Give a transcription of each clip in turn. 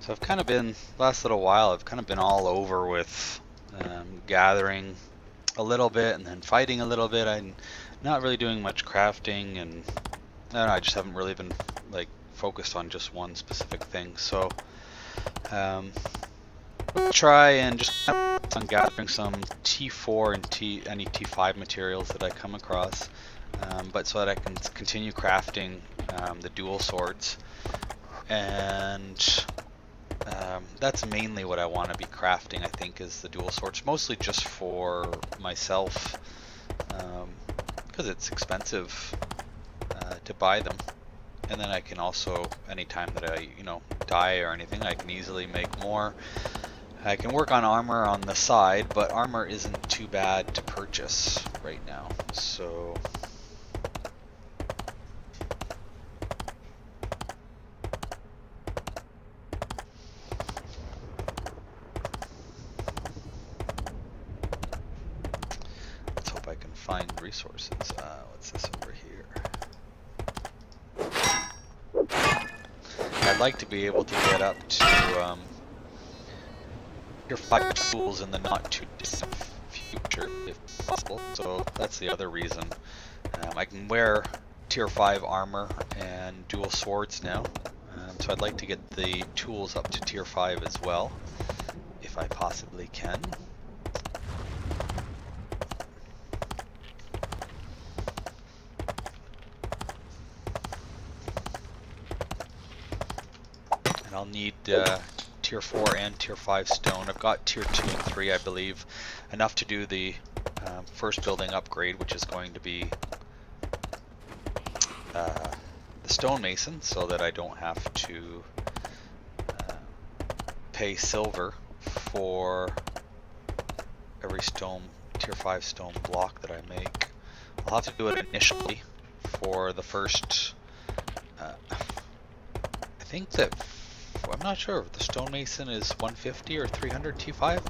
So I've kind of been, last little while, I've kind of been all over with gathering a little bit and then fighting a little bit. I'm not really doing much crafting, and I don't know, I just haven't really been like focused on just one specific thing. So we'll try and just focus on gathering some T4 and any T5 materials that I come across, but so that I can continue crafting the dual swords. And that's mainly what I want to be crafting, I think, is the dual swords, mostly just for myself, because it's expensive to buy them. And then I can also, anytime that I, die or anything, I can easily make more. I can work on armor on the side, but armor isn't too bad to purchase right now, so... let's hope I can find resources. What's this over here? I'd like to be able to get up to tier 5 tools in the not too distant future, if possible. So that's the other reason. I can wear tier 5 armor and dual swords now. So I'd like to get the tools up to tier 5 as well, if I possibly can. And I'll need tier 4 and tier 5 stone. I've got tier 2 and 3, I believe, enough to do the first building upgrade, which is going to be the stonemason, so that I don't have to pay silver for every tier 5 stone block that I make. I'll have to do it initially for the first, I think that, I'm not sure if the stonemason is 150 or 300 T5.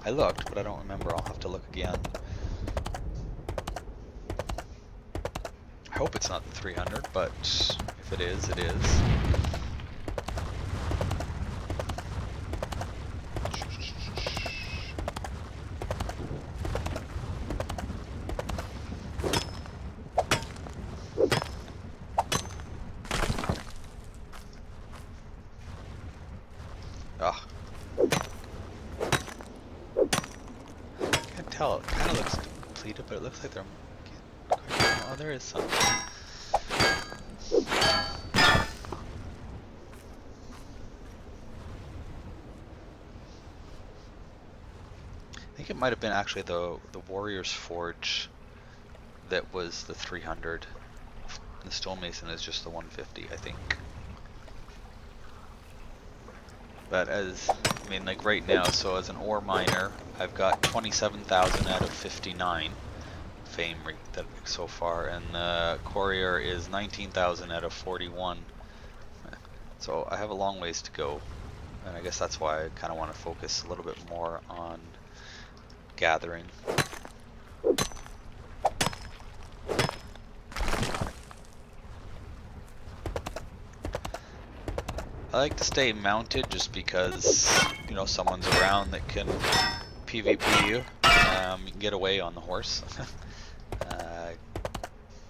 I looked, but I don't remember. I'll have to look again. I hope it's not the 300, but if it is, it is. Ah. Can't tell. It kind of looks completed, but it looks like they're... oh, there is something. I think it might have been actually the Warrior's Forge that was the 300. The stonemason is just the 150, I think. But like right now, so as an ore miner, I've got 27,000 out of 59 fame that so far, and the courier is 19,000 out of 41. So I have a long ways to go, and I guess that's why I kind of want to focus a little bit more on gathering. I like to stay mounted just because, someone's around that can PvP you. You can get away on the horse.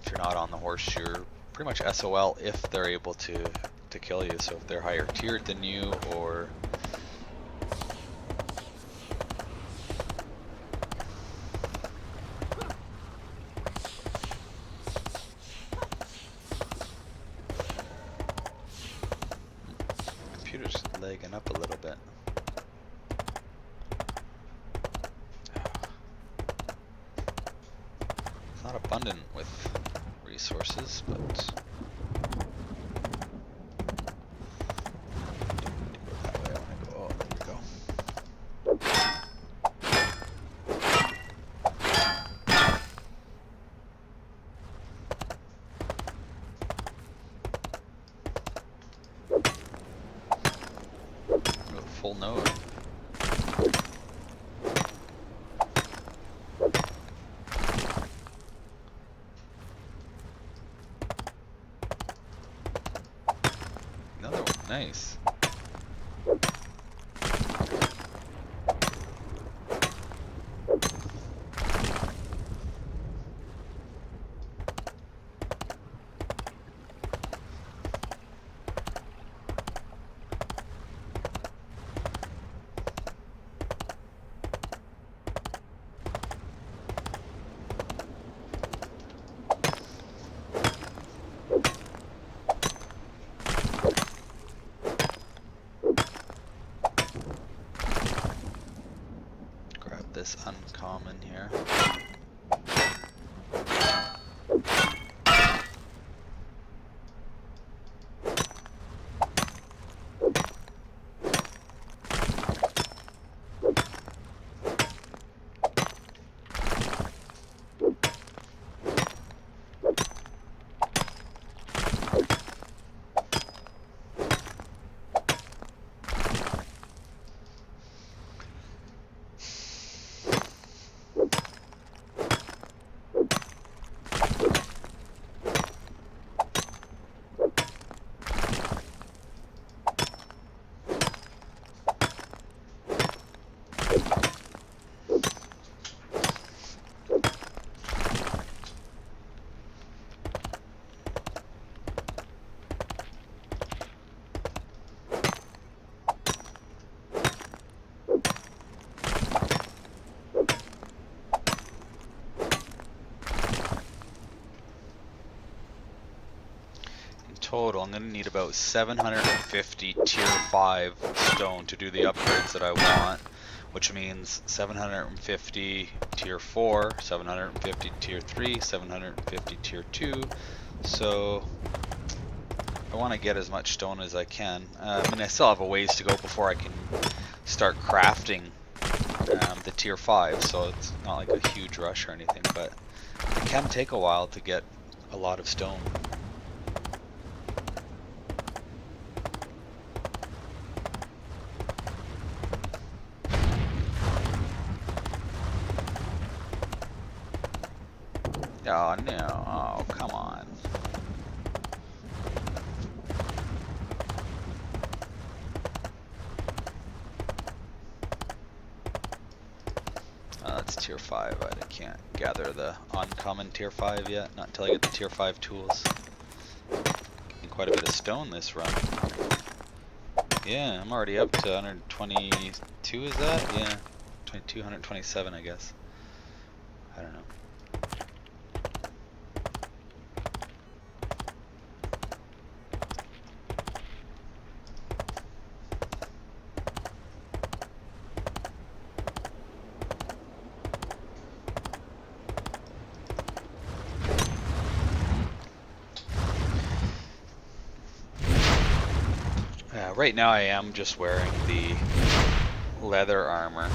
If you're not on the horse, you're pretty much SOL if they're able to kill you. So if they're higher tiered than you, or... computer's lagging up a little bit. It's not abundant with resources, but... that way I want to go. Oh, there we go. Full node. Another one, nice. this uncommon here. Total, I'm going to need about 750 tier 5 stone to do the upgrades that I want, which means 750 tier 4, 750 tier 3, 750 tier 2, so I want to get as much stone as I can. I mean, I still have a ways to go before I can start crafting the tier 5, so it's not like a huge rush or anything, but it can take a while to get a lot of stone. Oh no, oh come on. That's tier 5, I can't gather the uncommon tier 5 yet, not until I get the tier 5 tools. Getting quite a bit of stone this run. Yeah, I'm already up to 122, is that? Yeah, 22, 127 I guess. I don't know. Right now I am just wearing the leather armor.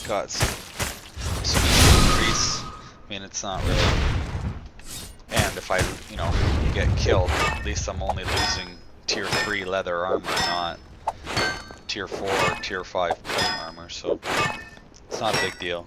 Got some increase. I mean, it's not really. And if I, get killed, at least I'm only losing tier 3 leather armor, not tier 4 or tier 5 plate armor, so it's not a big deal.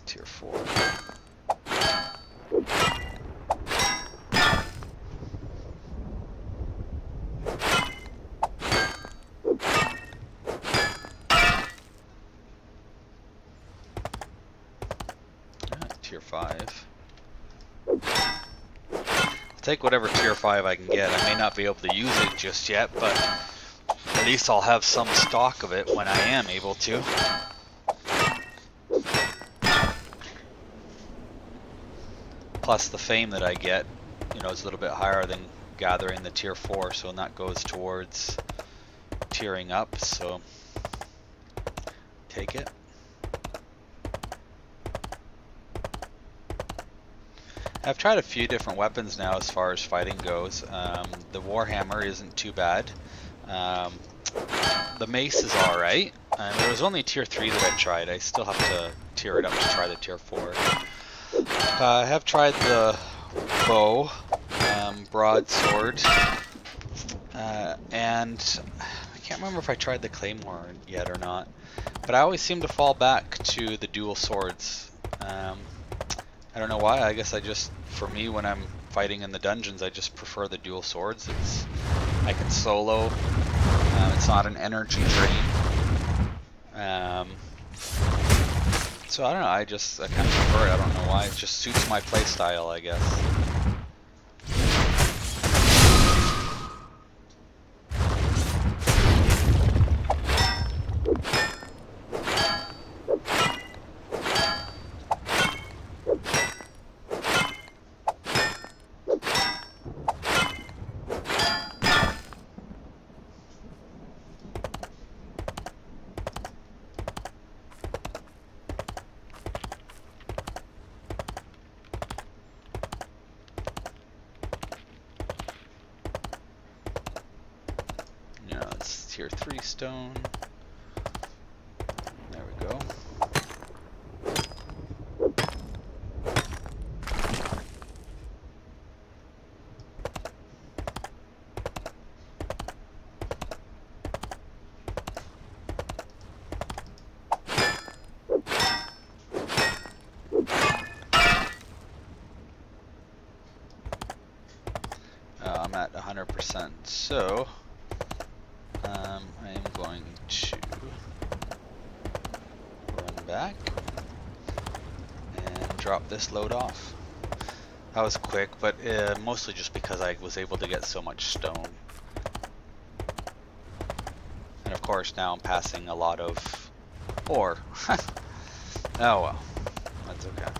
Tier 4. Tier 5. I'll take whatever tier 5 I can get. I may not be able to use it just yet, but at least I'll have some stock of it when I am able to. Plus the fame that I get, is a little bit higher than gathering the tier 4, so that goes towards tiering up, so take it. I've tried a few different weapons now as far as fighting goes. The Warhammer isn't too bad. The mace is alright. There was only tier 3 that I tried. I still have to tier it up to try the tier 4. I have tried the bow, broadsword, and I can't remember if I tried the claymore yet or not, but I always seem to fall back to the dual swords. I don't know why. I guess for me, when I'm fighting in the dungeons, I just prefer the dual swords. I can solo. It's not an energy drain. So I don't know, I kind of prefer it. I don't know why. It just suits my play style, I guess. Yeah, it's tier 3 stone. There we go. I'm at 100%, so I am going to run back and drop this load off. That was quick, but mostly just because I was able to get so much stone. And of course now I'm passing a lot of ore. Oh well, that's okay.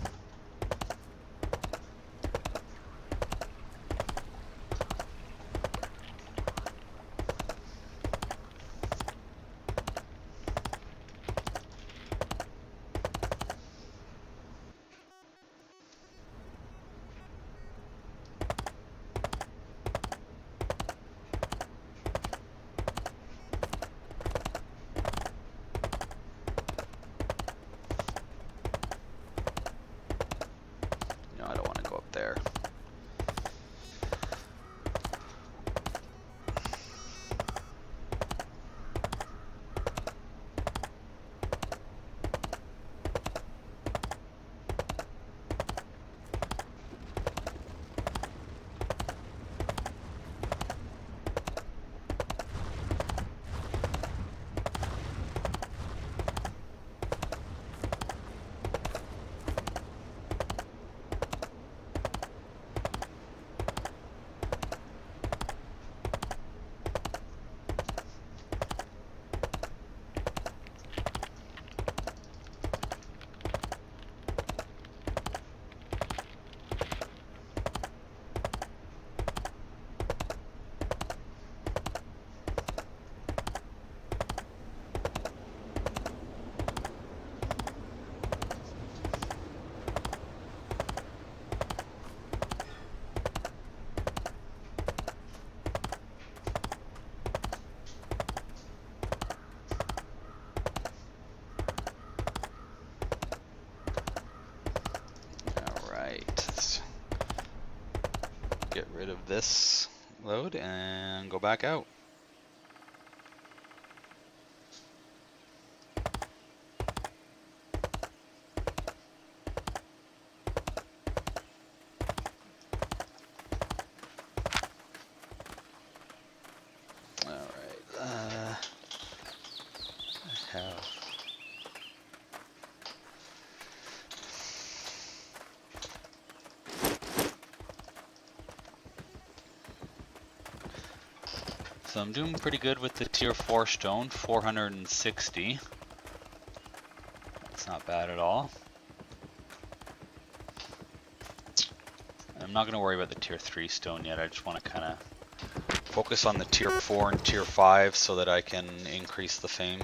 No, I don't want to go up there. Get rid of this load and go back out. Alright, I have so I'm doing pretty good with the tier 4 stone, 460. That's not bad at all. I'm not going to worry about the tier 3 stone yet. I just want to kind of focus on the tier 4 and tier 5 so that I can increase the fame.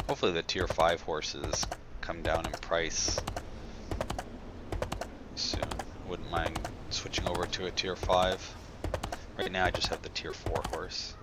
Hopefully the tier 5 horses come down in price soon. Wouldn't mind switching over to a tier 5. Right now I just have the tier 4 horse.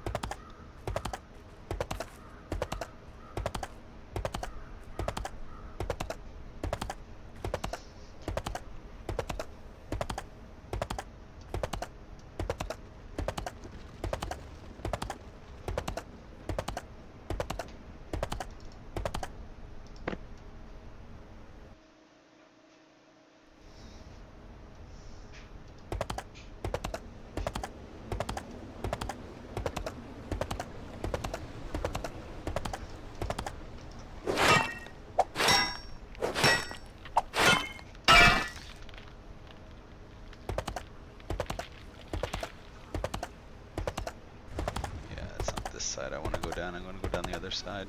Side I want to go down. I'm going to go down the other side.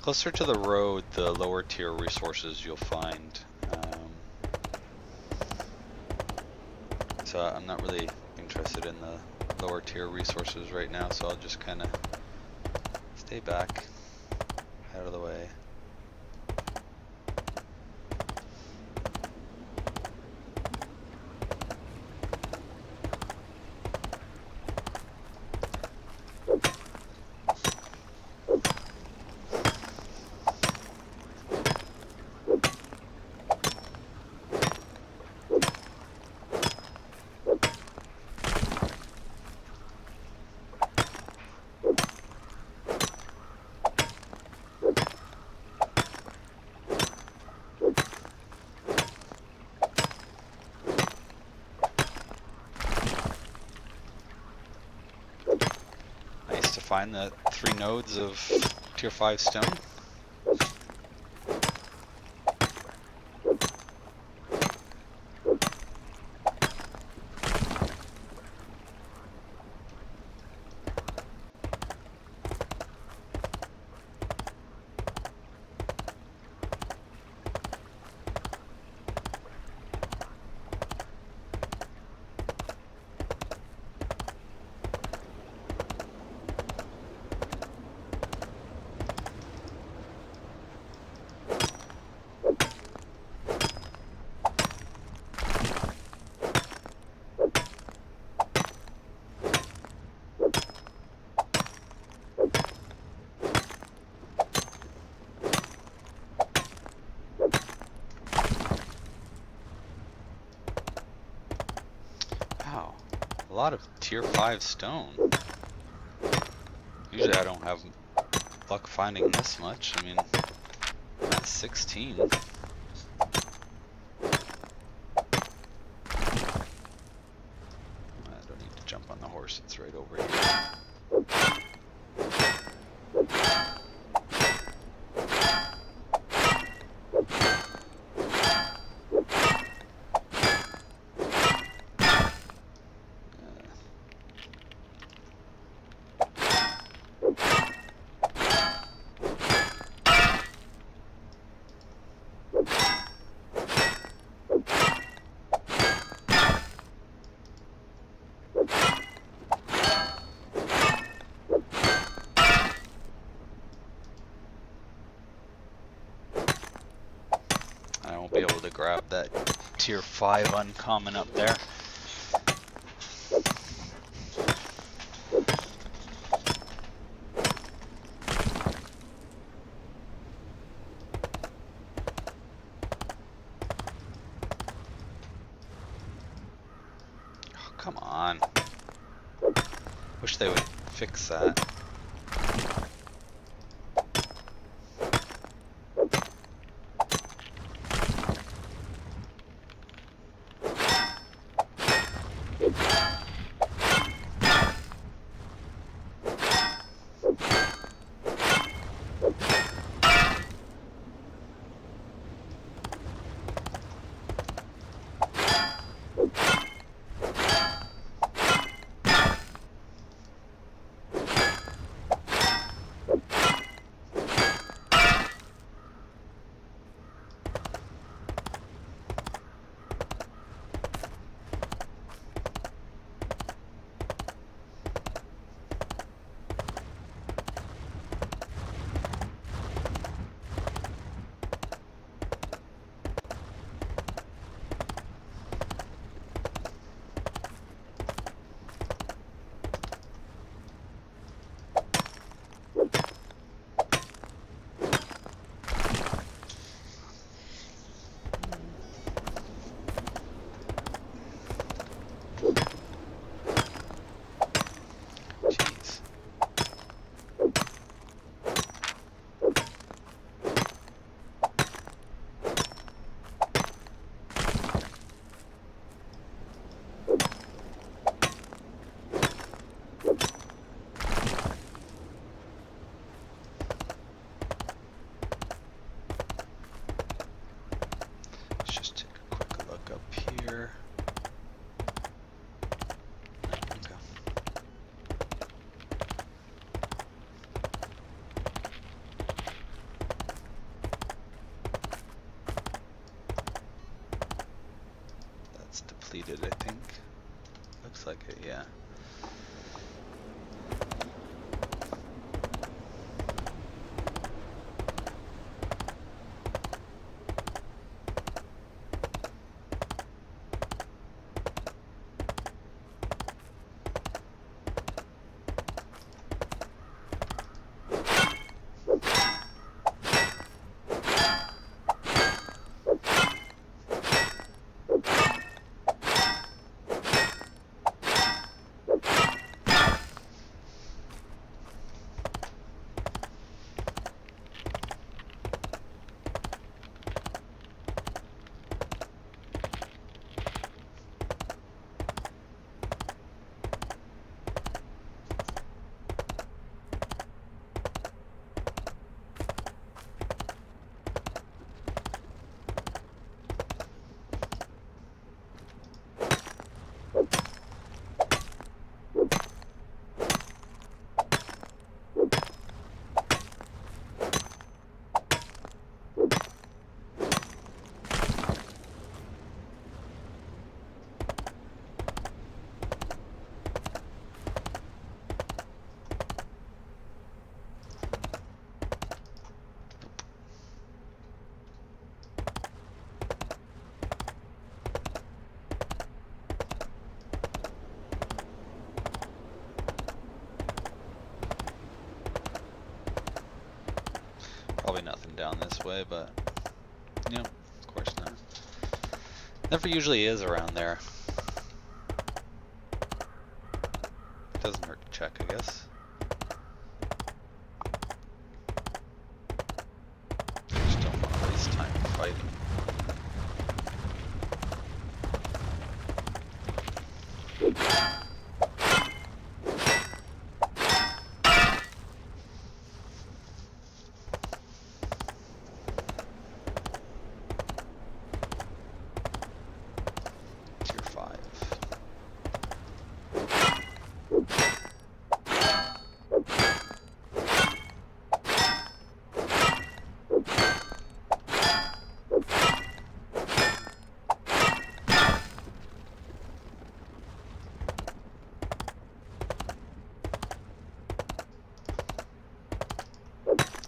Closer to the road, the lower tier resources you'll find. So I'm not really interested in the lower tier resources right now, so I'll just kind of stay back, out of the way. Find the 3 nodes of tier 5 stone. A lot of tier 5 stone. Usually I don't have luck finding this much. I mean, I'm at 16. I don't need to jump on the horse, it's right over here. Be able to grab that tier 5 uncommon up there. Oh, come on. Wish they would fix that. completed, I think. Looks like it, yeah. Probably nothing down this way, but yeah, of course not. Never usually is around there. Doesn't hurt to check, I guess. Just don't want to waste time fighting. Tier 5.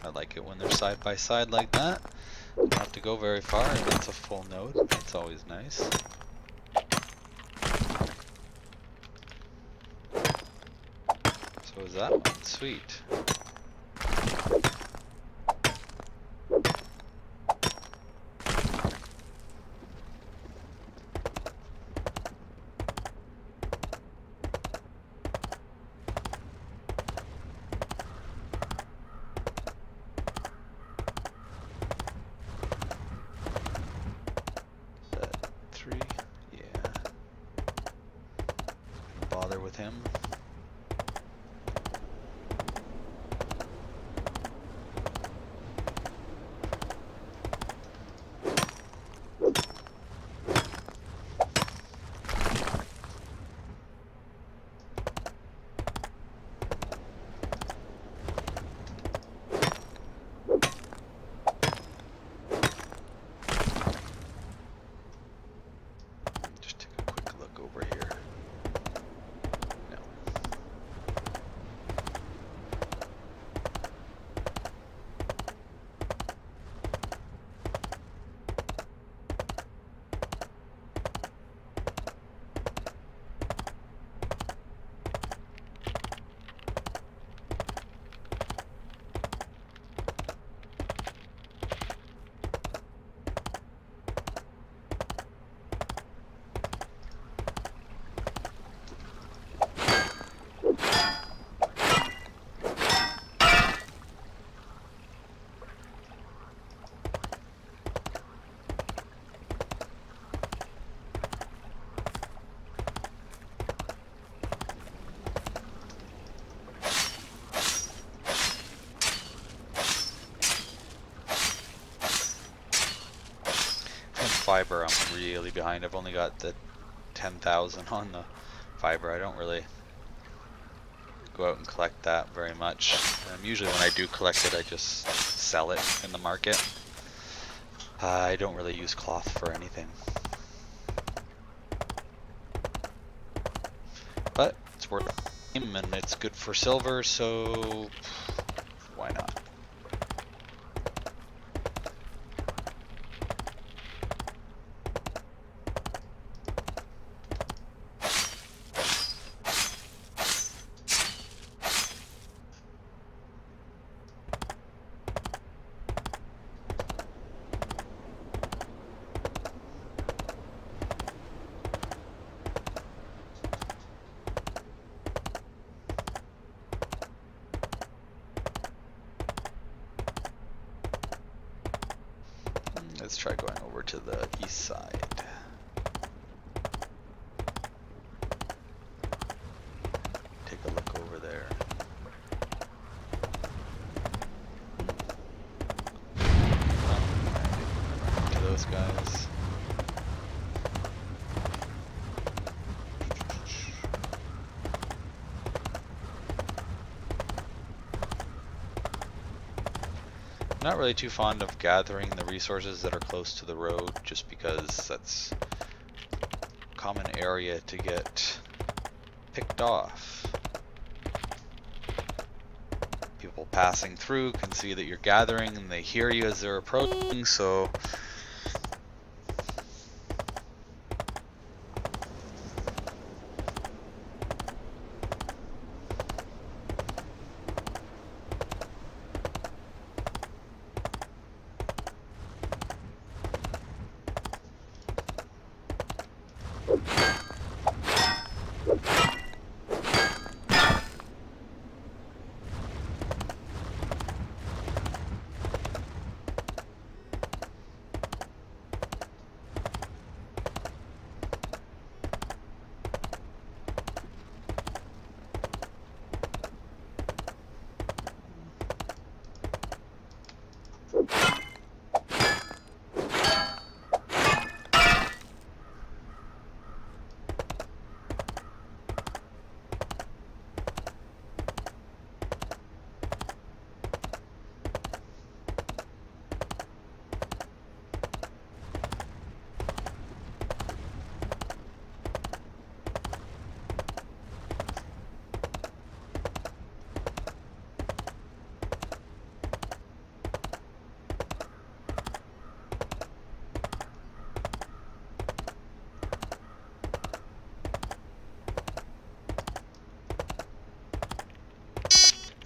I like it when they're side by side like that. Don't have to go very far, and that's a full node. That's always nice. So is that one. Sweet. Bother with him. Just take a quick look over here. Fiber, I'm really behind. I've only got the 10,000 on the fiber. I don't really go out and collect that very much. Usually when I do collect it, I just sell it in the market. I don't really use cloth for anything. but it's worth it, and it's good for silver, so why not? Let's try going over to the east side. Take a look over there. To those guys. Not really too fond of gathering the resources that are close to the road, just because that's a common area to get picked off. People passing through can see that you're gathering and they hear you as they're approaching, so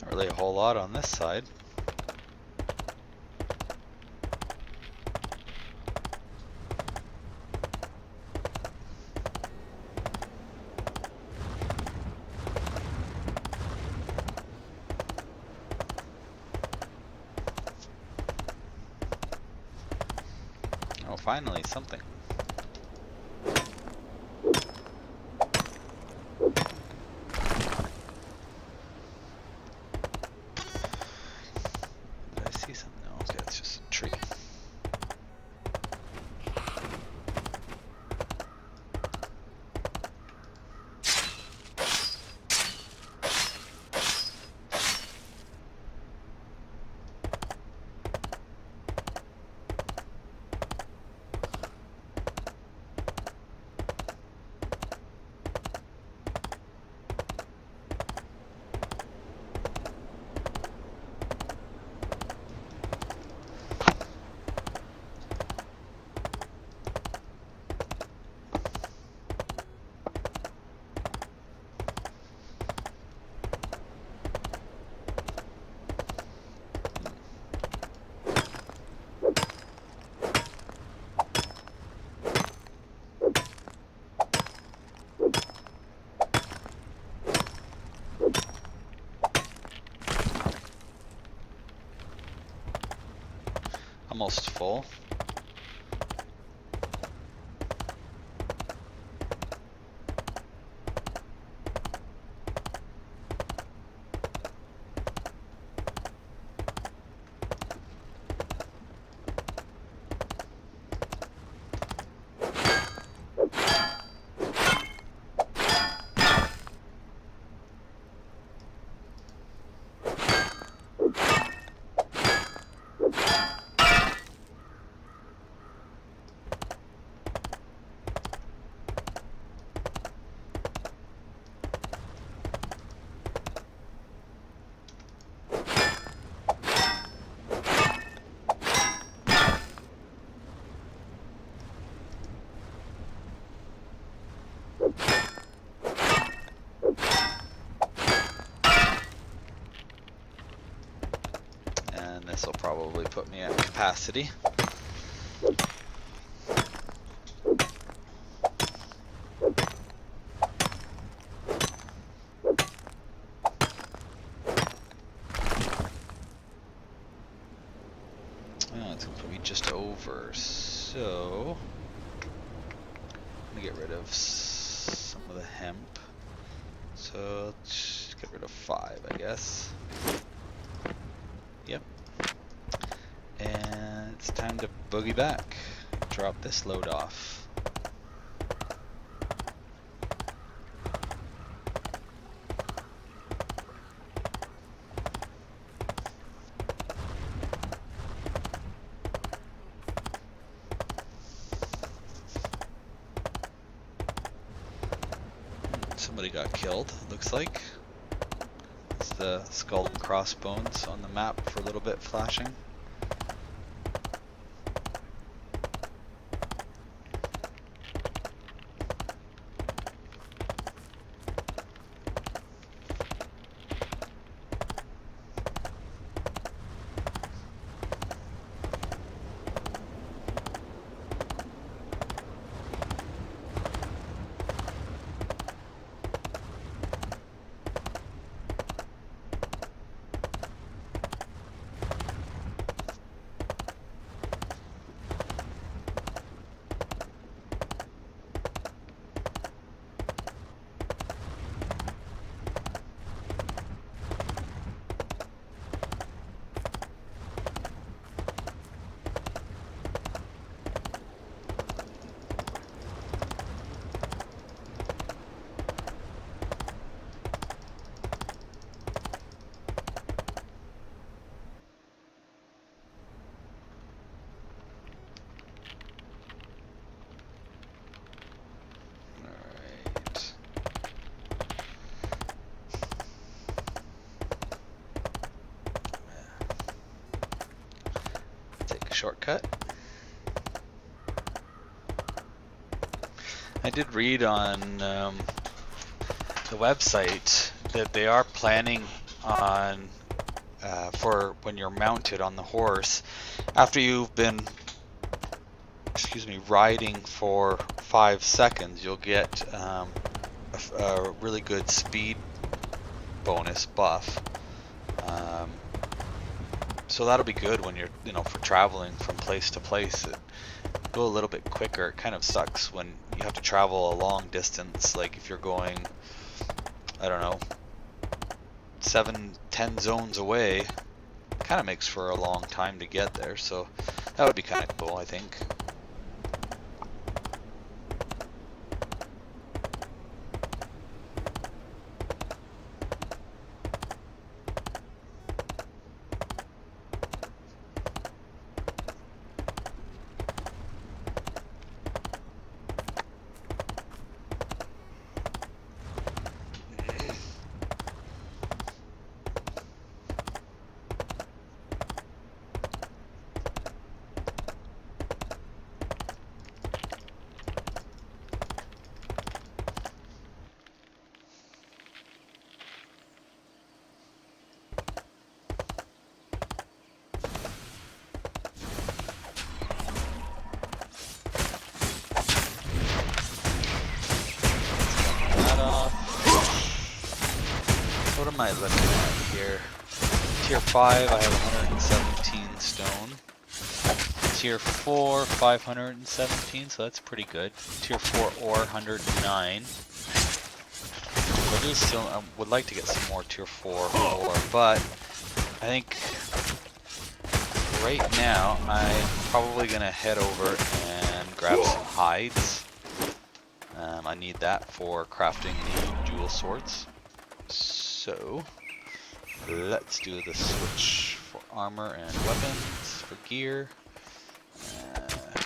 not really a whole lot on this side. Oh, finally, something. Did I see something? No, okay, it's just a tree. Almost full. This will probably put me at capacity. It's going to put me just over, so I'm going to get rid of some of the hemp. So let's get rid of 5, I guess. Yep. And it's time to boogie back. Drop this load off. Somebody got killed, looks like. It's the skull and crossbones on the map for a little bit flashing. Shortcut. I did read on the website that they are planning on for when you're mounted on the horse, after you've been, riding for 5 seconds, you'll get a really good speed bonus buff. So that'll be good when you're, for traveling from place to place. It go a little bit quicker. It kind of sucks when you have to travel a long distance. Like if you're going, I don't know, 7-10 zones away, it kind of makes for a long time to get there. So that would be kind of cool, I think. What am I looking at here? Tier 5, I have 117 stone. Tier 4, 517, so that's pretty good. Tier 4 ore, 109. I would like to get some more Tier 4 ore, but I think right now I'm probably going to head over and grab some hides. I need that for crafting the dual swords. So let's do the switch for armor and weapons, for gear.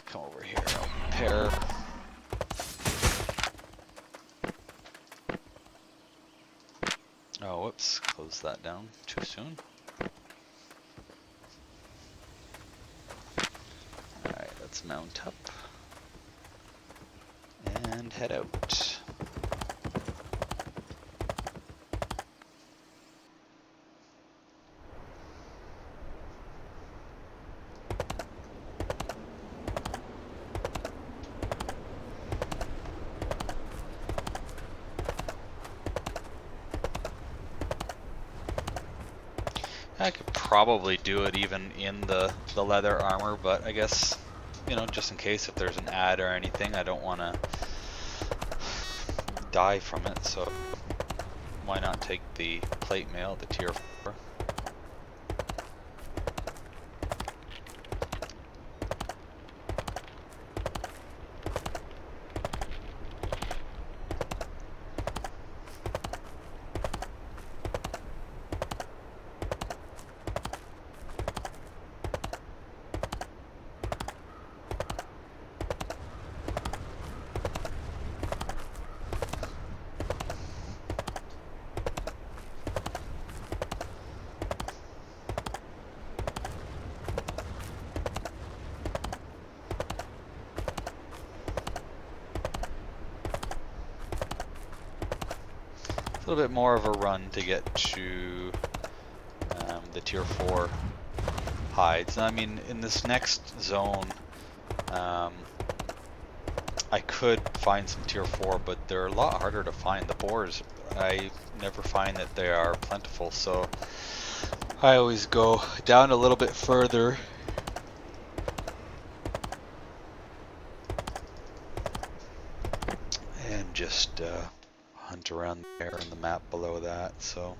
Come over here, I'll repair. Oh, whoops, close that down too soon. Alright, let's mount up and head out. probably do it even in the leather armor, but I guess, you know, just in case if there's an ad or anything, I don't want to die from it, so why not take the plate mail, the tier 4. A little bit more of a run to get to the tier 4 hides. I mean, in this next zone, I could find some tier 4, but they're a lot harder to find. The boars, I never find that they are plentiful, so I always go down a little bit further and just hunt around there on the map below that. So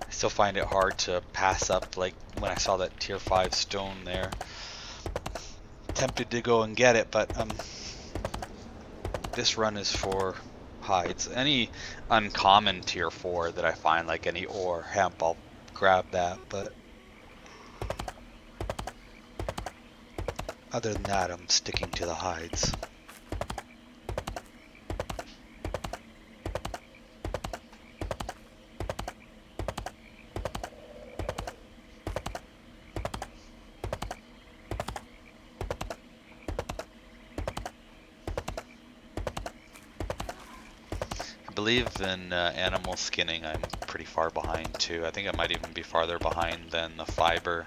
still find it hard to pass up, like when I saw that tier 5 stone there. Tempted to go and get it, but this run is for hides. Any uncommon tier 4 that I find, like any ore, hemp, I'll grab that, but other than that, I'm sticking to the hides. I believe in animal skinning I'm pretty far behind too. I think I might even be farther behind than the fiber.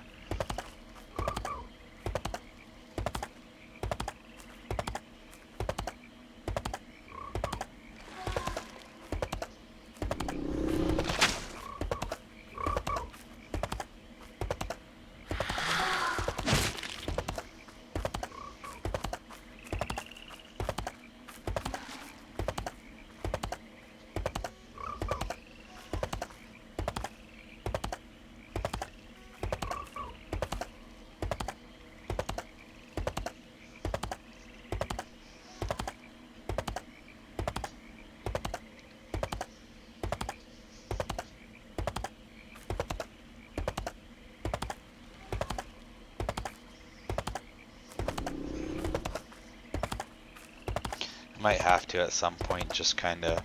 Might have to at some point just kind of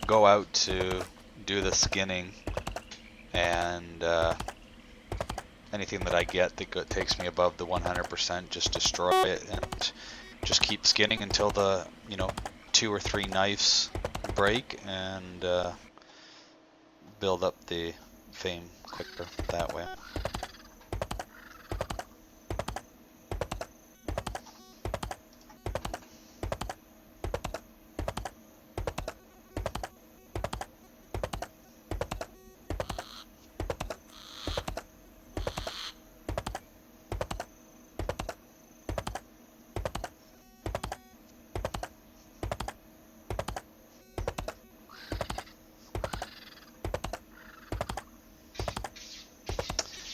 go out to do the skinning, and anything that I get that takes me above the 100%, just destroy it and just keep skinning until the 2 or 3 knives break, and build up the fame quicker that way.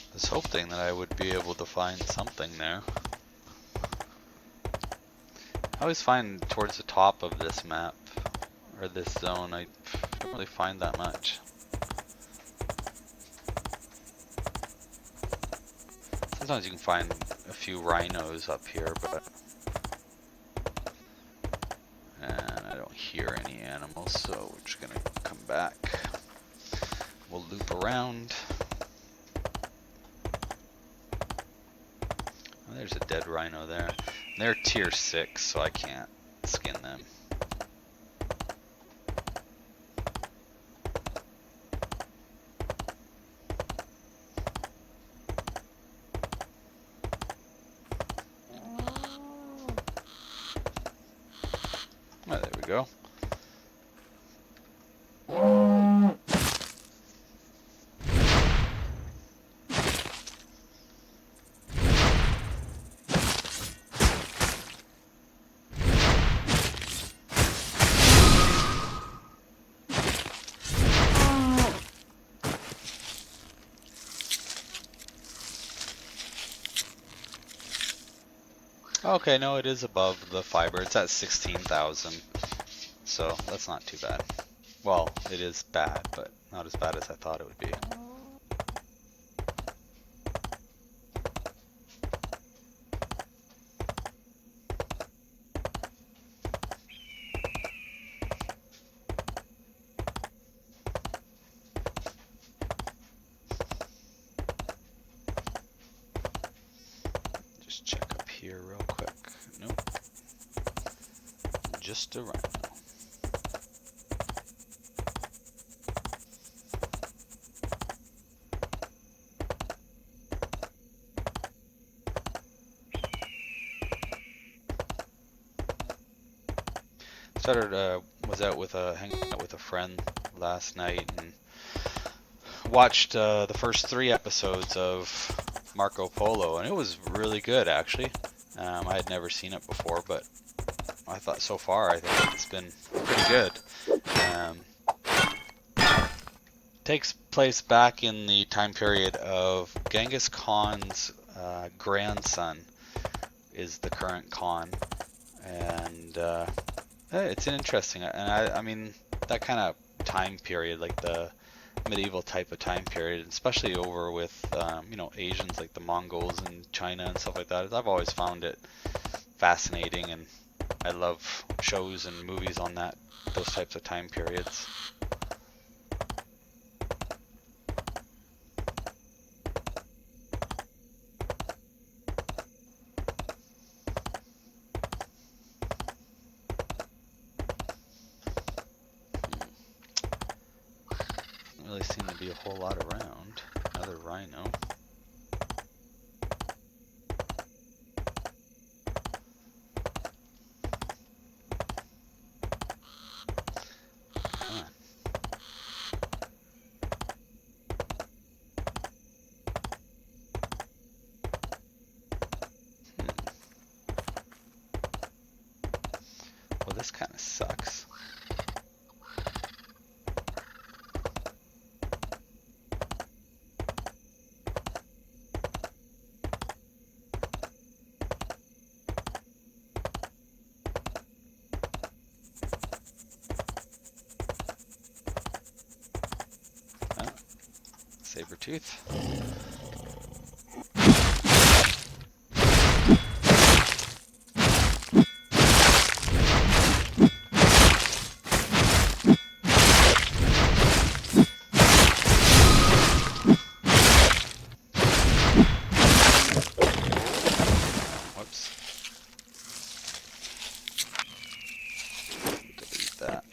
I was hoping that I would be able to find something there. I always find towards the top of this map, or this zone, I don't really find that much. Sometimes you can find a few rhinos up here, but... And I don't hear any animals, so we're just gonna come back. We'll loop around. Oh, there's a dead rhino there. They're tier 6, so I can't skin them. Oh, there we go. Okay, no, it is above the fiber. It's at 16,000, so that's not too bad. Well, it is bad, but not as bad as I thought it would be. Just check up here real quick. Nope. Just a rhino. Was out with hanging out with a friend last night and watched the first 3 episodes of Marco Polo, and it was really good actually. I had never seen it before, but I thought so far I think it's been pretty good. Takes place back in the time period of Genghis Khan's grandson is the current Khan, and it's an interesting, and I mean that kind of time period, like the medieval type of time period, especially over with you know, Asians like the Mongols and China and stuff like that. I've always found it fascinating, and I love shows and movies on those types of time periods. Really seem to be a whole lot around. Another rhino. Come on. Well, this kind of sucks. Saber-tooth. Whoops. Delete that.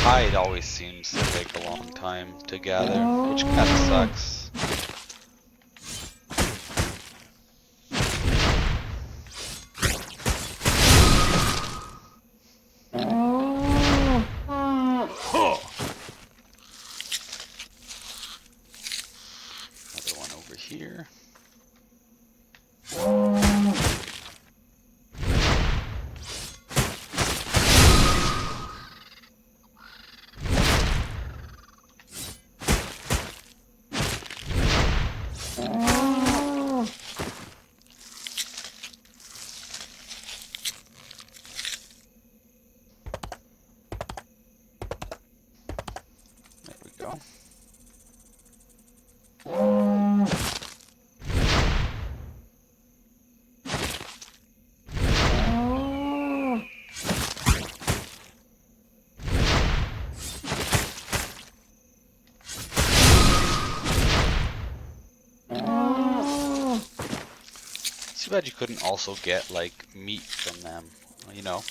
Hide always seems to take a long time to gather, which kind of sucks. Another one over here. There we go. Too bad you couldn't also get like meat from them, you know,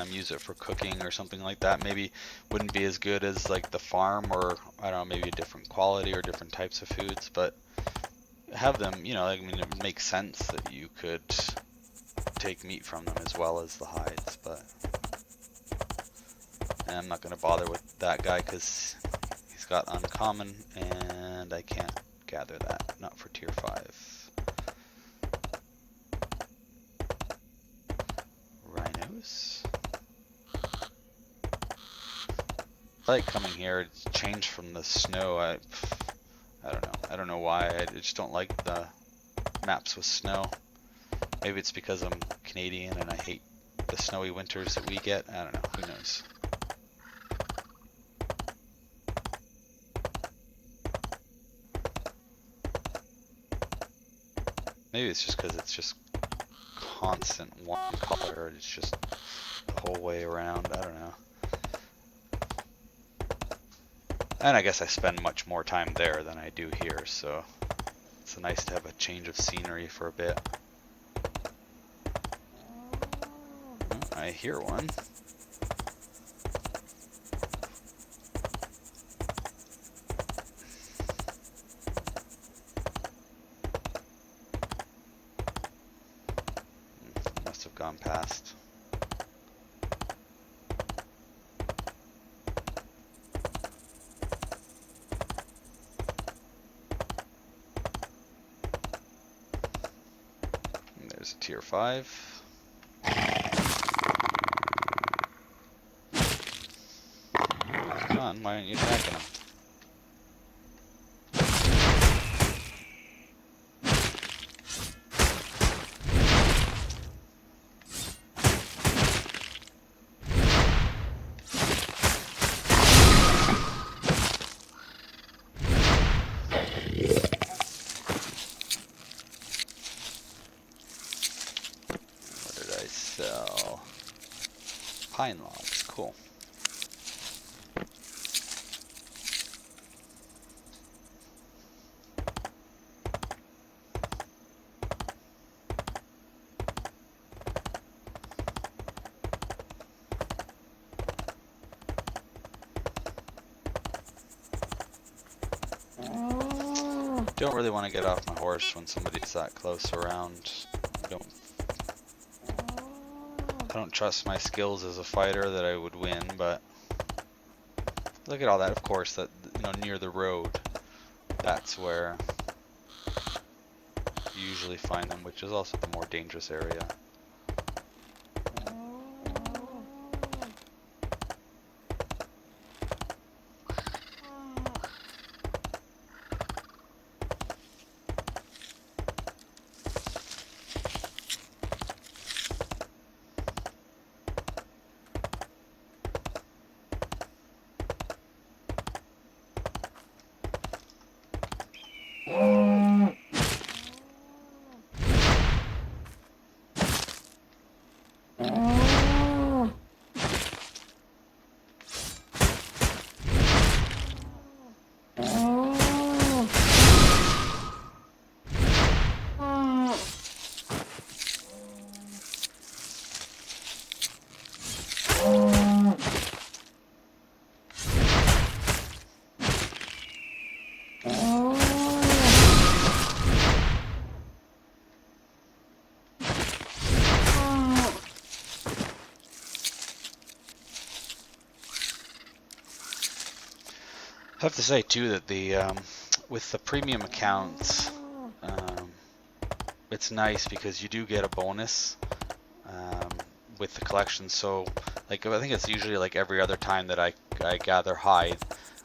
use it for cooking or something like that. Maybe wouldn't be as good as like the farm, or I don't know, maybe a different quality or different types of foods, but have them, you know, I mean, it makes sense that you could take meat from them as well as the hides, but I'm not going to bother with that guy because he's got uncommon and I can't gather that, not for tier 5. Rhinos. I like coming here. It's changed from the snow. I don't know. I don't know why. I just don't like the maps with snow. Maybe it's because I'm Canadian and I hate the snowy winters that we get. I don't know. Who knows? Maybe it's just because it's just constant one color. It's just the whole way around. I don't know. And I guess I spend much more time there than I do here, so it's nice to have a change of scenery for a bit. Oh, I hear one. Must have gone past. There's a tier 5. Come on, why aren't you attacking him? What did I sell? Pine logs, cool. Don't really want to get off my horse when somebody's that close around. I don't trust my skills as a fighter that I would win, but look at all that. Of course, that, you know, near the road, that's where you usually find them, which is also the more dangerous area. have to say too that the with the premium accounts, um, it's nice because you do get a bonus um, with the collection. So like I think it's usually like every other time that I gather hide,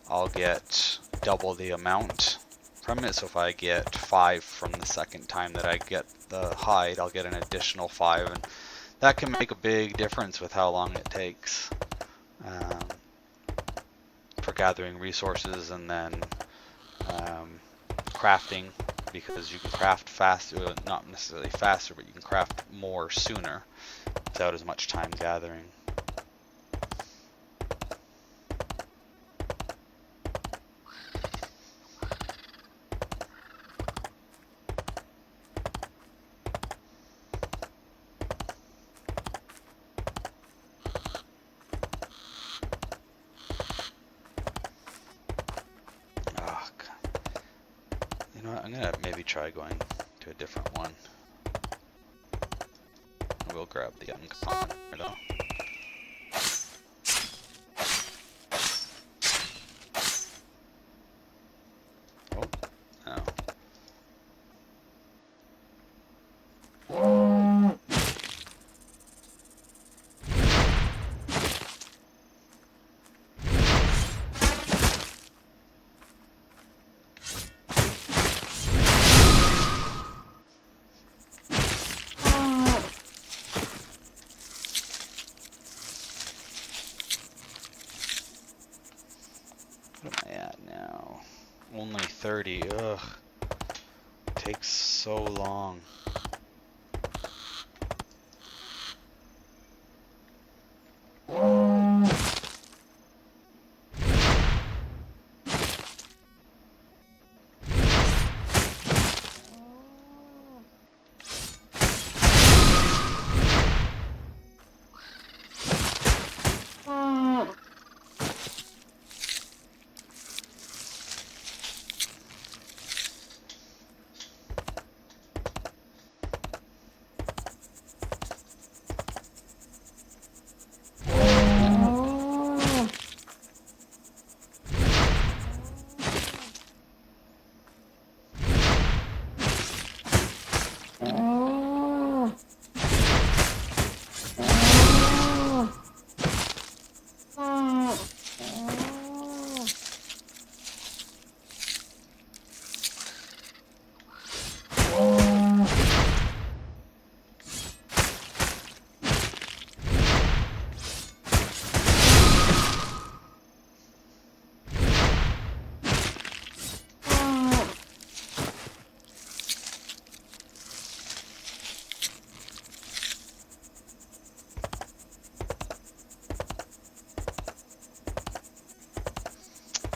I'll get double the amount from it. So if I get 5 from the second time that I get the hide, I'll get an additional 5, and that can make a big difference with how long it takes um, for gathering resources and then um, crafting, because you can craft faster, not necessarily faster, but you can craft more sooner without as much time gathering. Oh, you know what? I'm gonna maybe try going to a different one. We'll grab the uncommon though. Oh, no. What am I at now? Only 30. Ugh. Takes so long.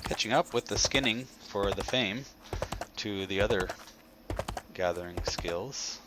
Catching up with the skinning for the fame to the other gathering skills.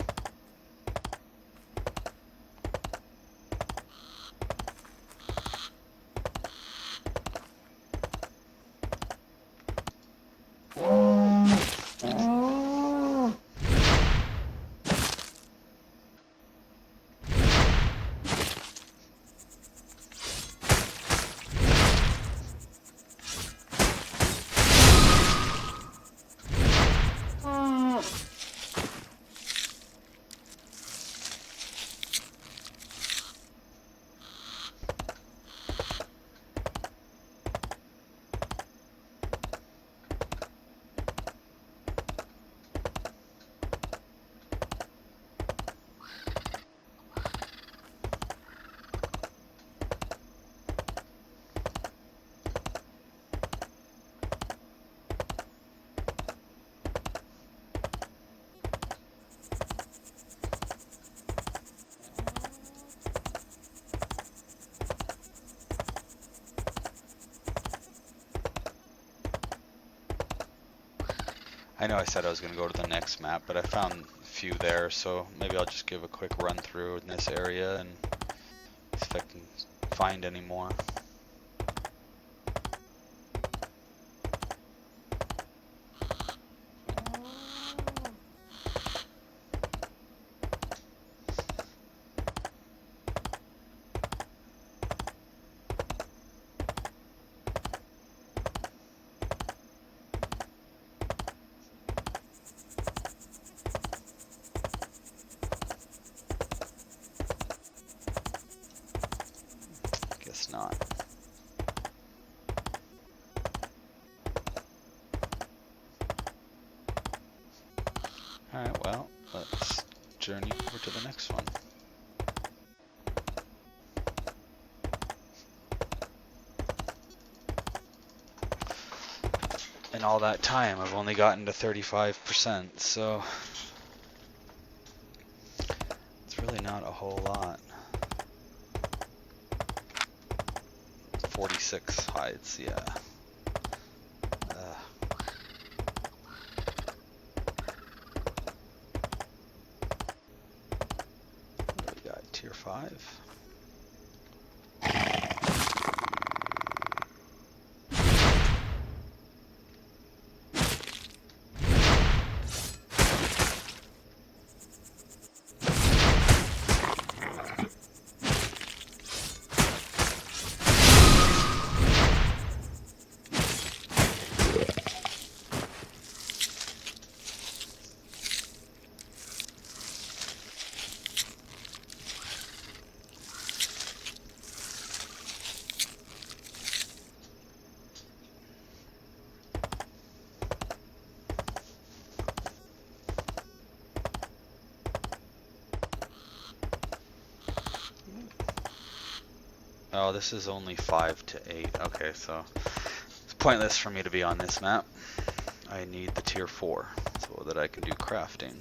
I know I said I was going to go to the next map, but I found a few there, so maybe I'll just give a quick run through in this area and see if I can find any more. Alright, well, let's journey over to the next one. In all that time, I've only gotten to 35%, so it's really not a whole lot. 46 hides, yeah. What do we got? Tier 5? Oh, this is only 5 to 8. Okay, so it's pointless for me to be on this map. I need the tier 4 so that I can do crafting.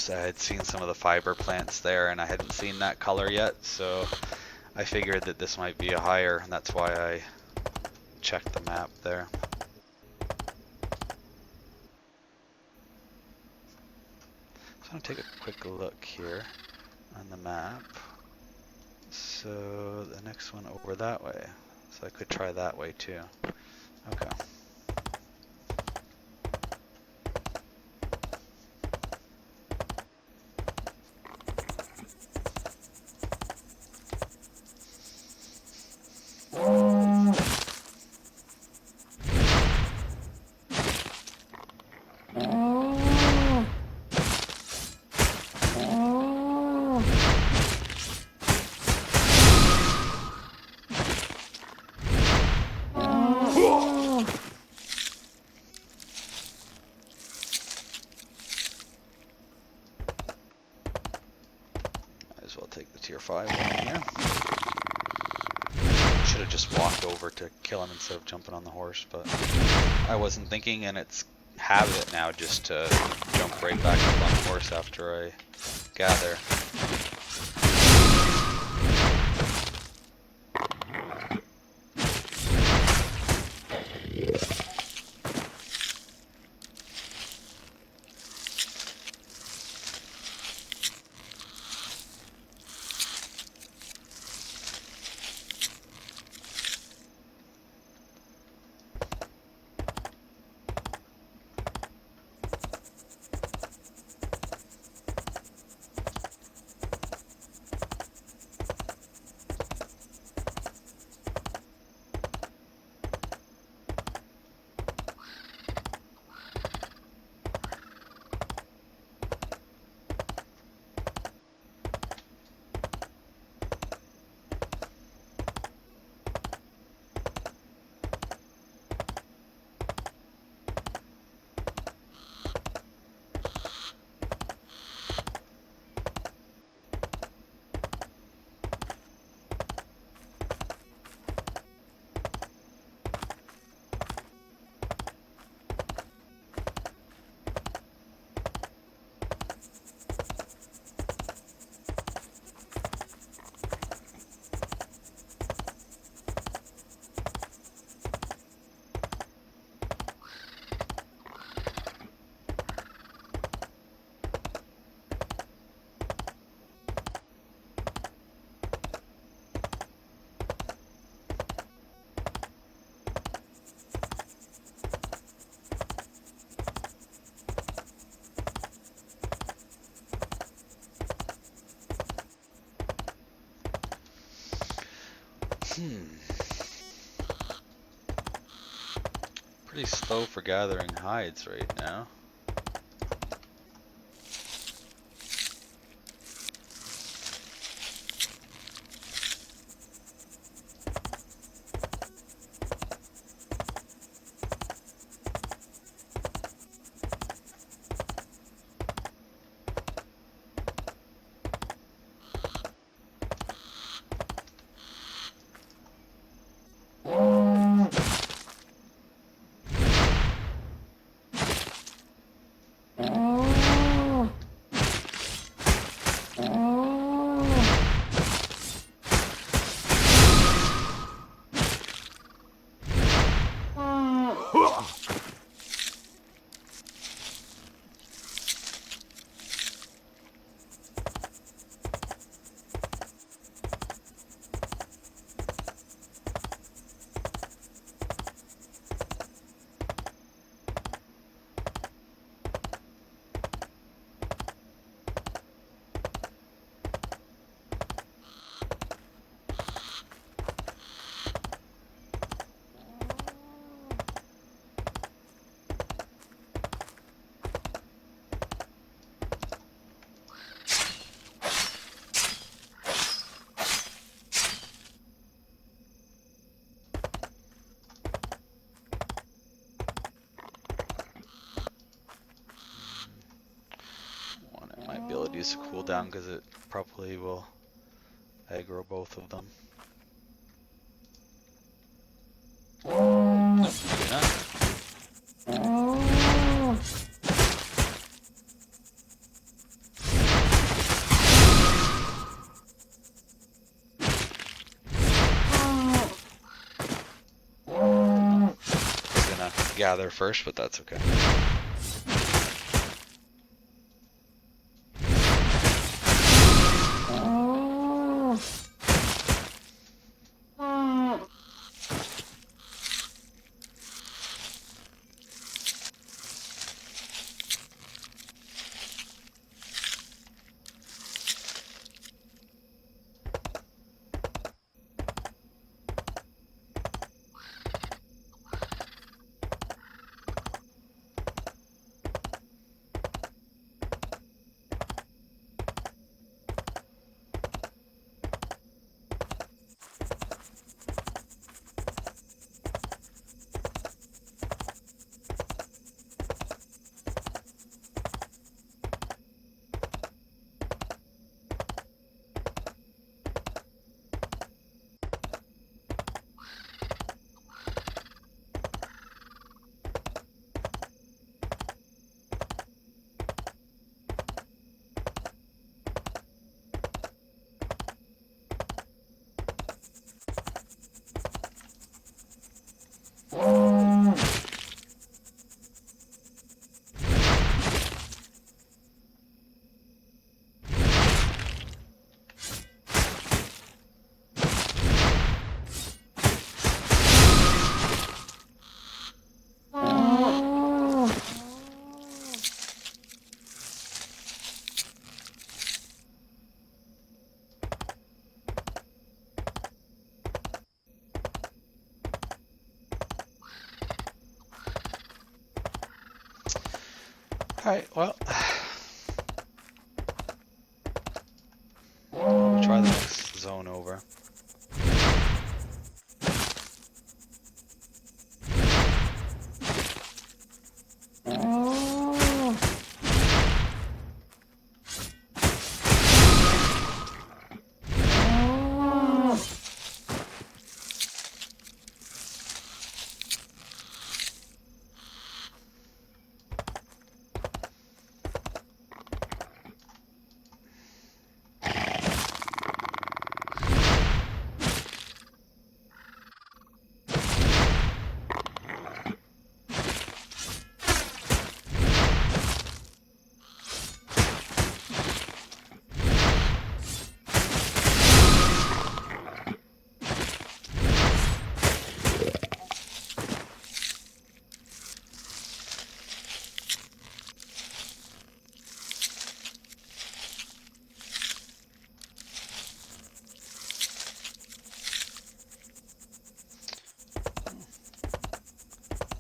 I had seen some of the fiber plants there and I hadn't seen that color yet, so I figured that this might be a higher, and that's why I checked the map there. So I'm going to take a quick look here on the map. So the next one over that way. So I could try that way too. Okay. Might as well take the tier 5 one here. Should have just walked over to kill him instead of jumping on the horse, but I wasn't thinking, and it's habit now just to jump right back up on the horse after I gather. Pretty slow for gathering hides right now. use a cooldown because it probably will aggro both of them. Nope, maybe not. Gather first, but that's okay. Alright, well, we'll try the next zone over.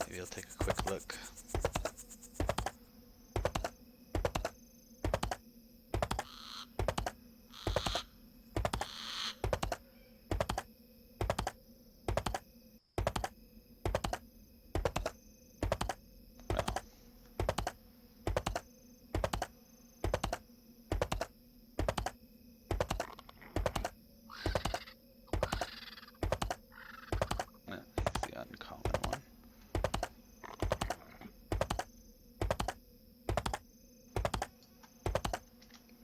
Maybe I'll take a quick look. He's the uncommon one.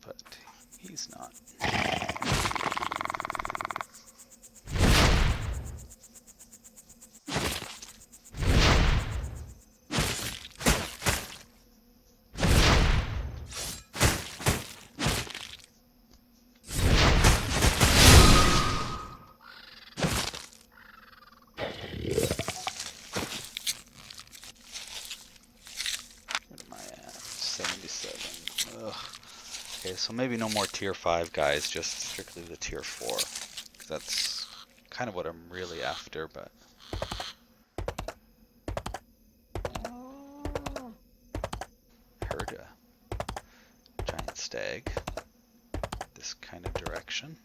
But he's not. What am I at? 77. Ugh. Okay, so maybe no more tier 5 guys, just strictly the tier 4. 'Cause that's kind of what I'm really after, but... Heard a giant stag. This kind of direction.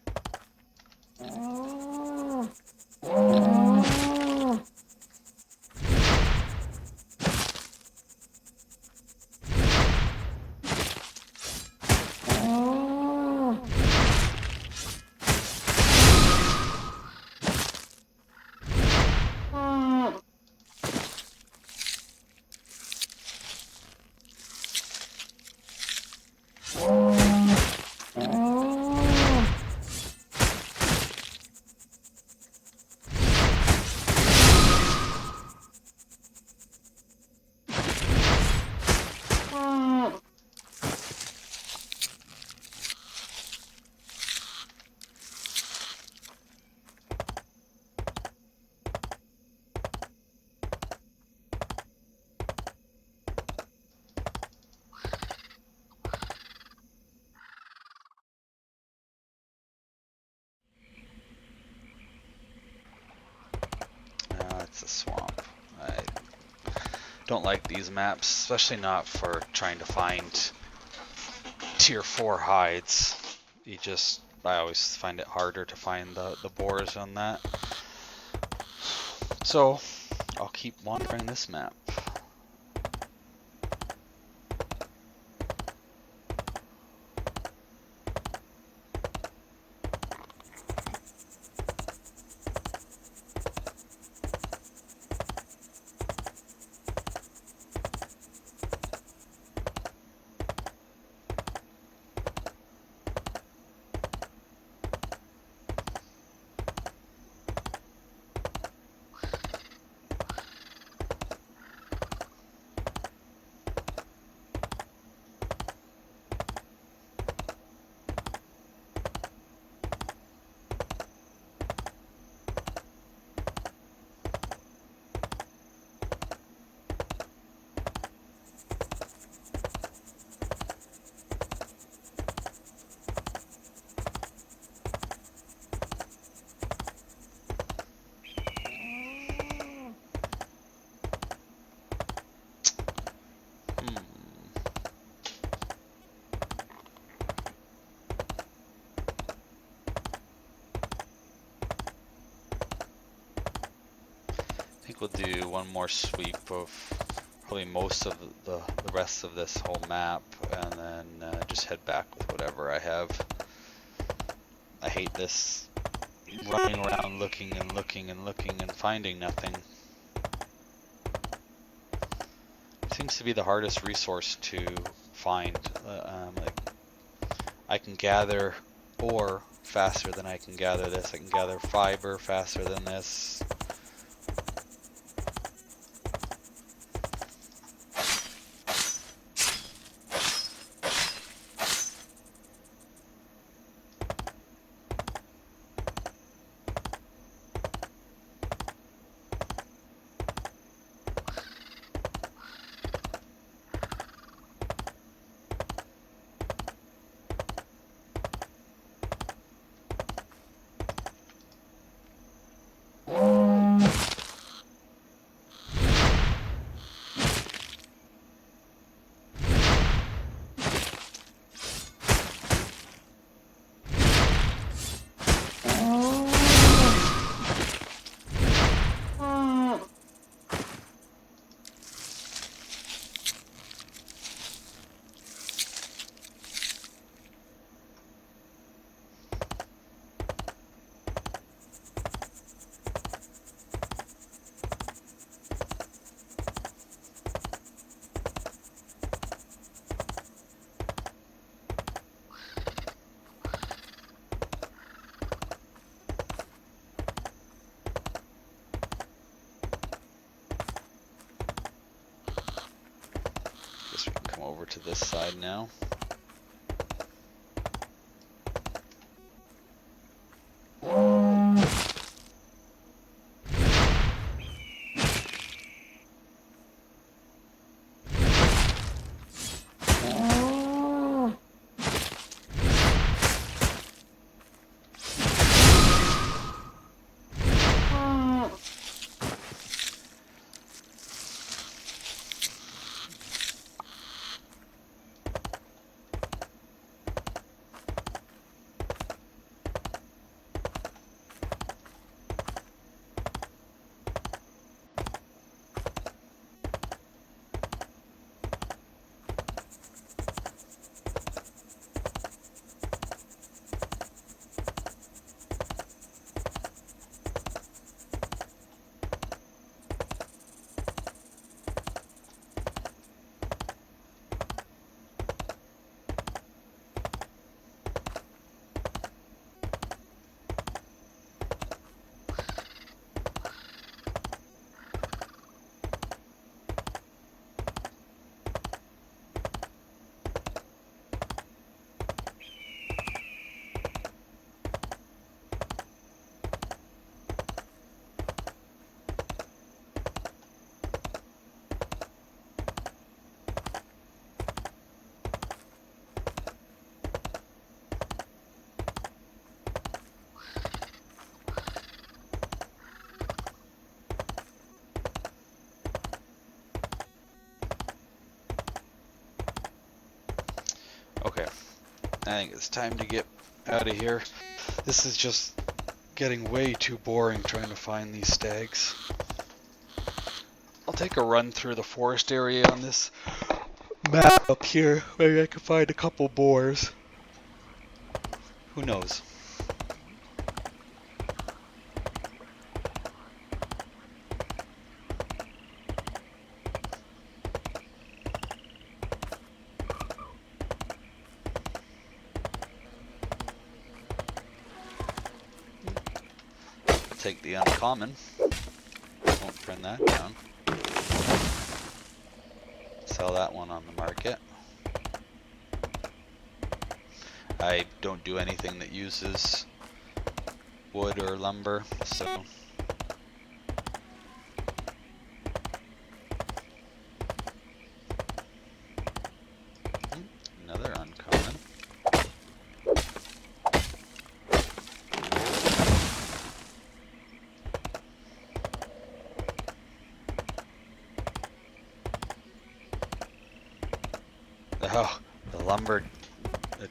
It's a swamp. I don't like these maps, especially not for trying to find tier 4 hides. I always find it harder to find the boars on that. So I'll keep wandering this map. I think we'll do one more sweep of probably most of the rest of this whole map, and then just head back with whatever I have. I hate this running around looking and looking and looking and finding nothing. It seems to be the hardest resource to find. Like I can gather ore faster than I can gather this. I can gather fiber faster than this. Guess we can come over to this side now. I think it's time to get out of here. This is just getting way too boring trying to find these stags. I'll take a run through the forest area on this map up here. Maybe I can find a couple boars. Who knows? Take the uncommon. Won't turn that down. Sell that one on the market. I don't do anything that uses wood or lumber, so another uncommon. Oh, the lumber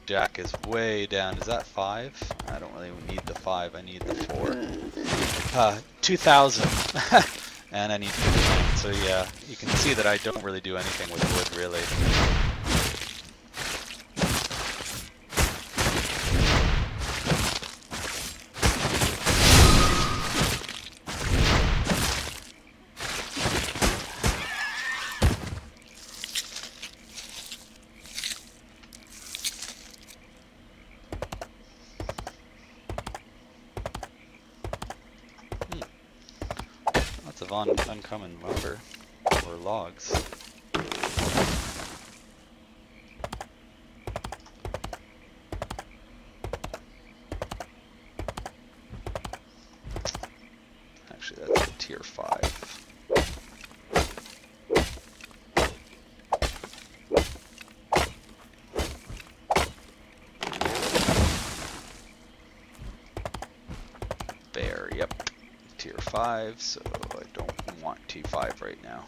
jack is way down. Is that 5? I don't really need the 5. I need the 4. 2,000. And I need 15. So yeah, you can see that I don't really do anything with wood, really. Of uncommon lumber or logs. Actually, that's a tier 5. Bear, yep. Tier 5, so I don't want T5 right now.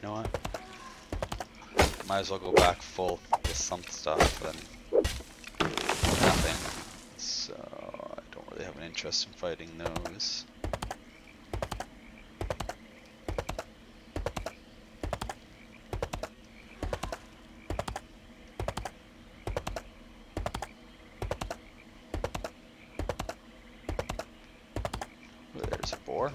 You know what? Might as well go back full with some stuff than nothing. So I don't really have an interest in fighting those. There's a boar.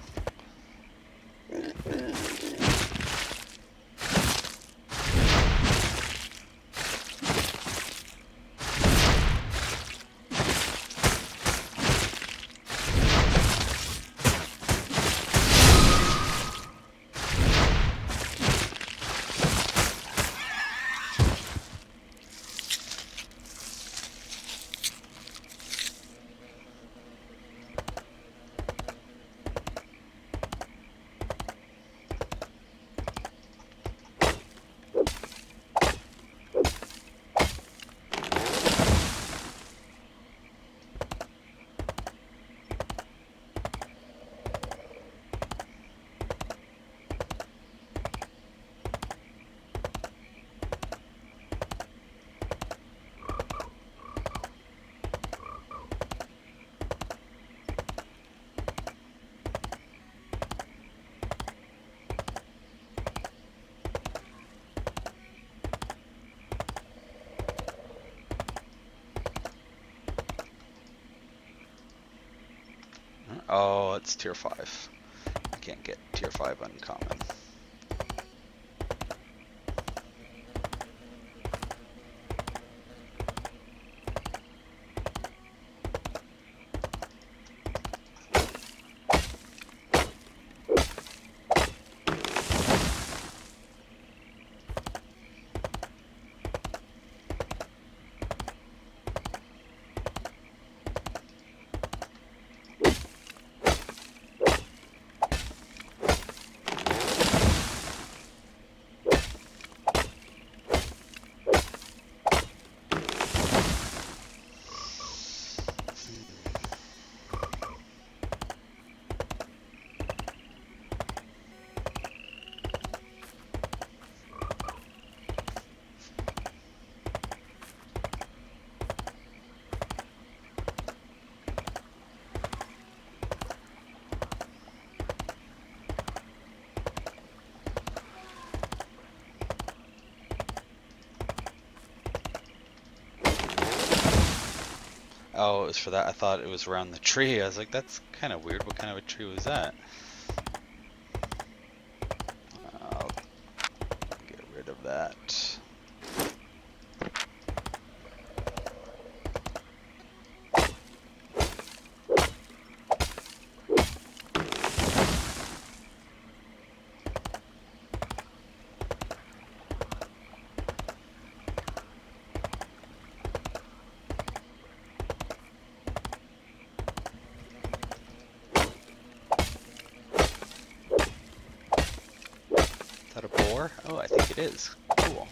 Oh, it's tier 5. I can't get tier 5 uncommon. Oh, it was for that. I thought it was around the tree. I was like, that's kind of weird. What kind of a tree was that? I'll get rid of that. Is that a boar? Oh, I think it is. Cool.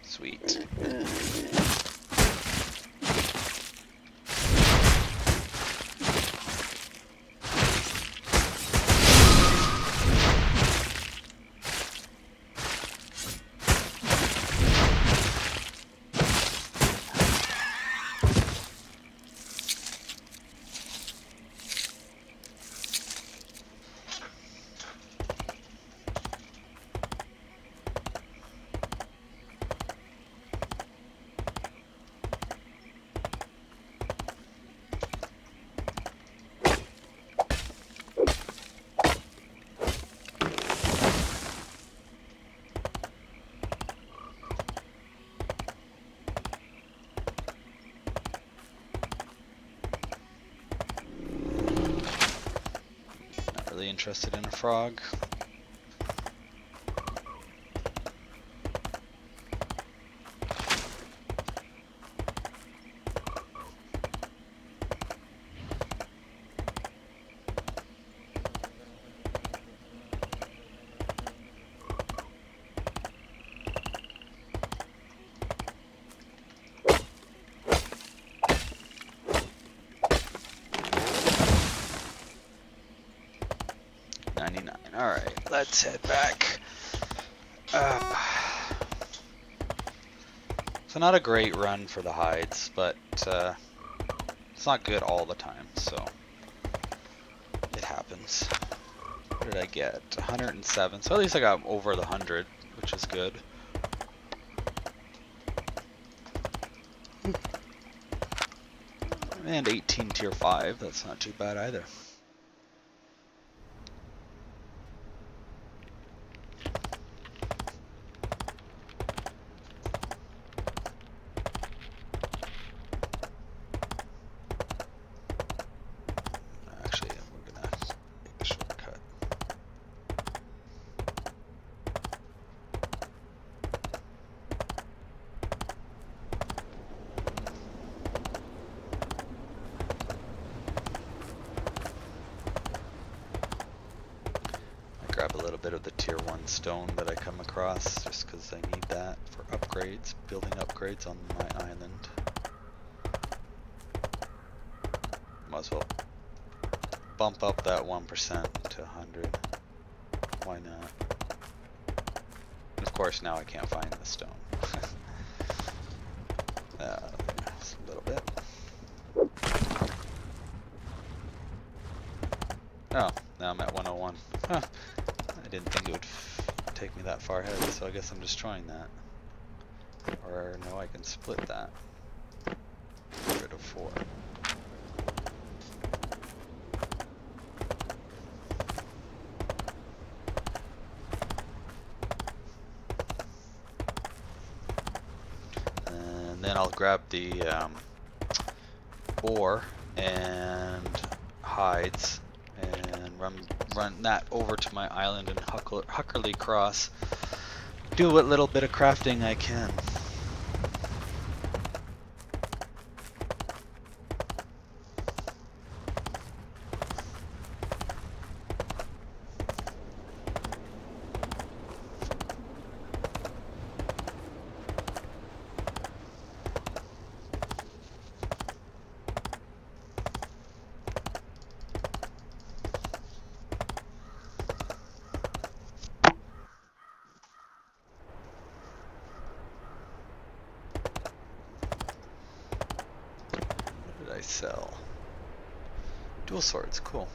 Sweet. Really interested in a frog. Alright, let's head back. So not a great run for the hides, but it's not good all the time, so it happens. What did I get? 107, so at least I got over the 100, which is good. And 18 tier 5, that's not too bad either. Actually, we're gonna take a shortcut. I grab a little bit of the tier 1 stone that I come across just because I need that for upgrades, building upgrades on my island. Might as well bump up that 1% to 100. Why not? And of course now I can't find the stone. Just a little bit. Oh, now I'm at 101. Huh. I didn't think it would take me that far ahead, so I guess I'm destroying that. Or no, I can split that. Get rid of 4. And then I'll grab the ore and hides and run that over to my island and Huckerly Cross. Do what little bit of crafting I can. I sell? Dual swords, cool.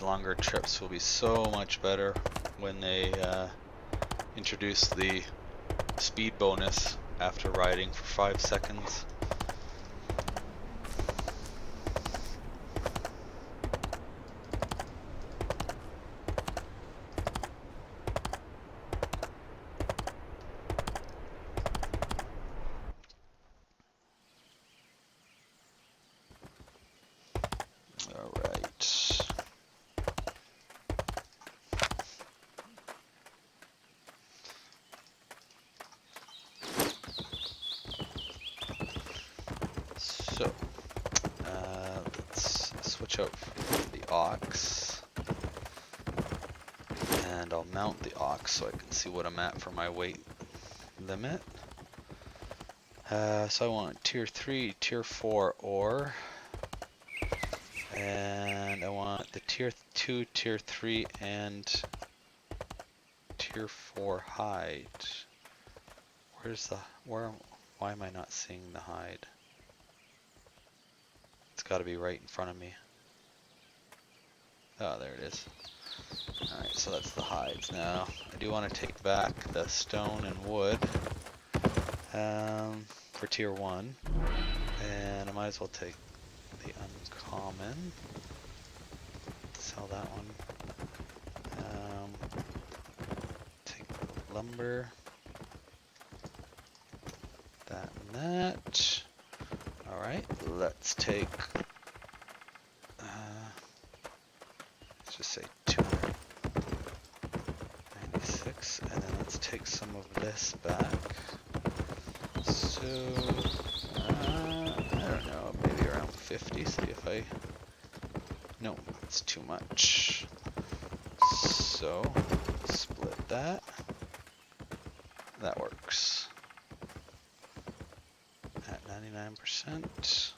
these longer trips will be so much better when they introduce the speed bonus after riding for 5 seconds. So, let's switch out the aux, and I'll mount the aux so I can see what I'm at for my weight limit. So I want tier 3, tier 4 ore, and I want the tier 2, tier 3, and tier 4 hide. Why am I not seeing the hide? It's got to be right in front of me. Oh, there it is. Alright, so that's the hides now. I do want to take back the stone and wood for tier 1. And I might as well take the uncommon. Sell that one. Take the lumber. That and that. Alright, let's take, let's just say 296, and then let's take some of this back. So, I don't know, maybe around 50, see if no, it's too much. So, split that. That works. At 99%.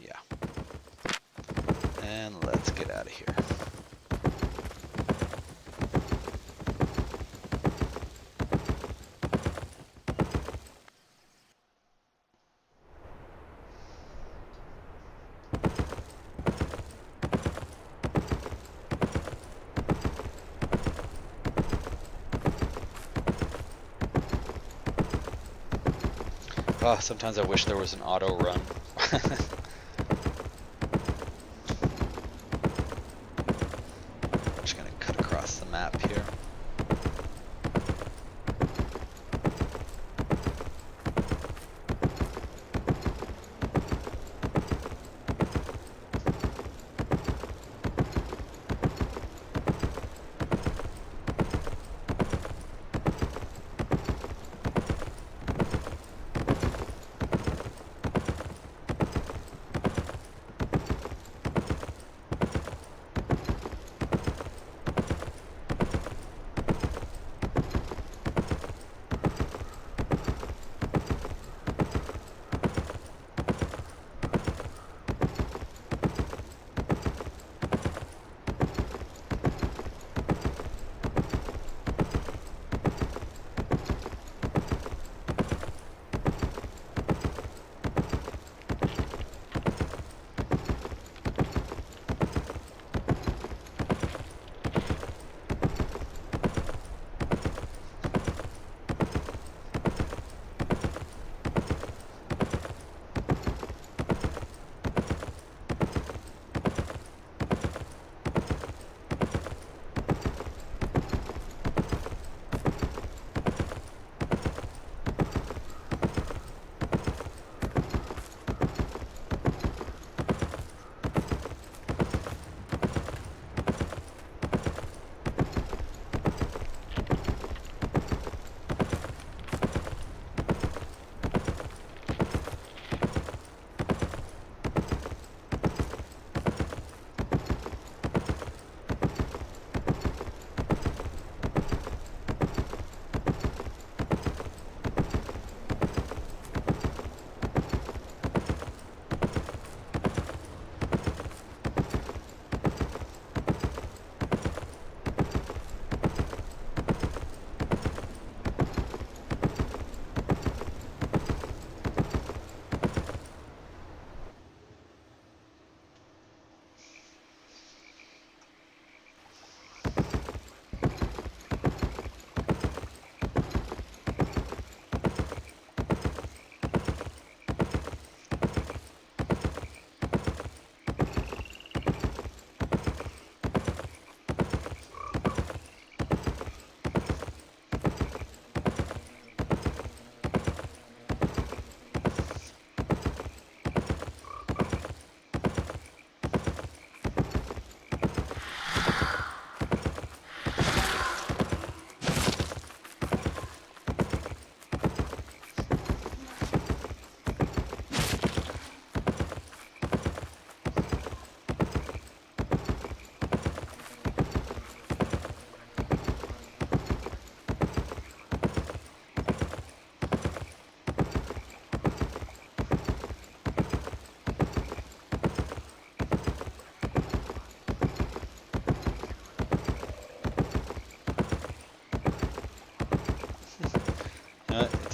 Yeah. And let's get out of here. Oh, sometimes I wish there was an auto run. Just gonna cut across the map here.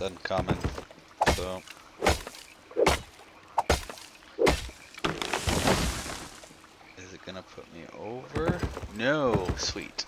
nothing coming. So. Is it gonna put me over? No, sweet.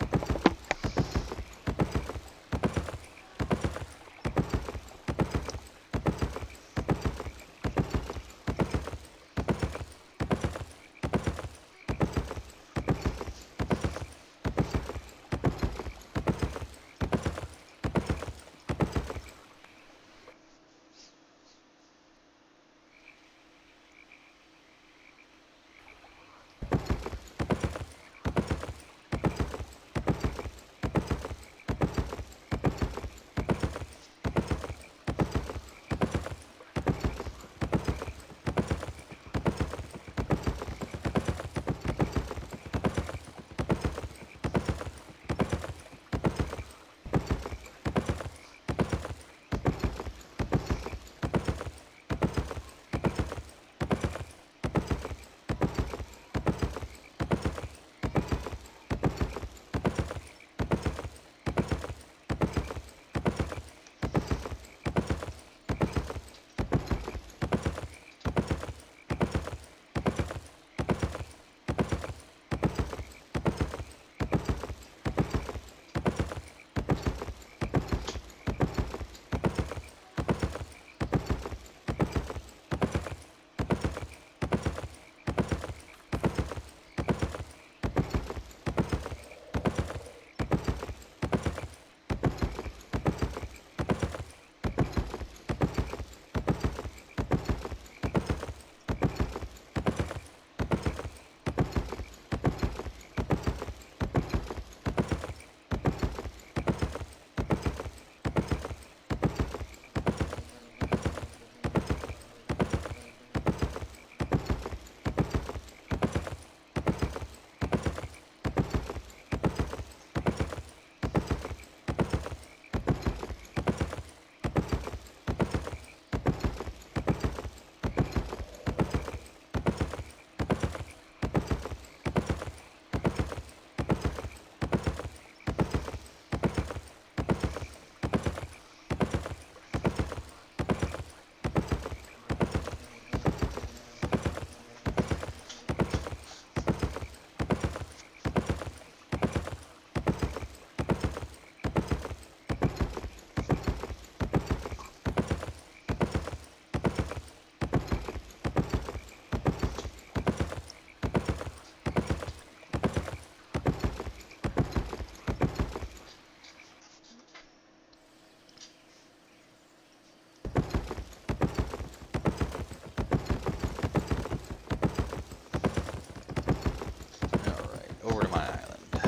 Over to my island.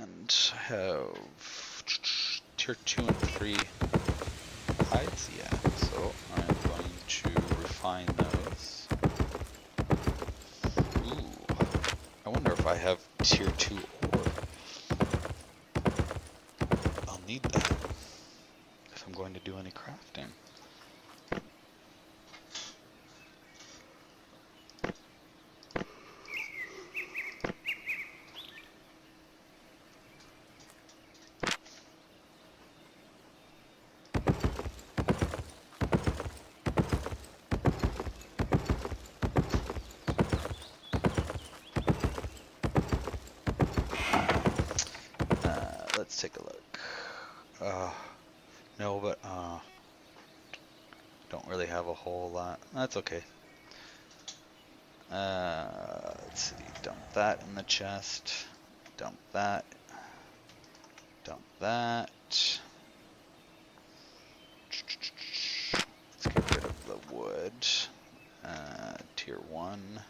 And have tier 2 and 3 hides, yeah. So I'm going to refine those. Ooh, I wonder if I have tier 2 ore. I'll need that if I'm going to do any crafting. Let's take a look. No, but don't really have a whole lot. That's okay. Let's see. Dump that in the chest. Dump that. Dump that. Let's get rid of the wood. Tier 1.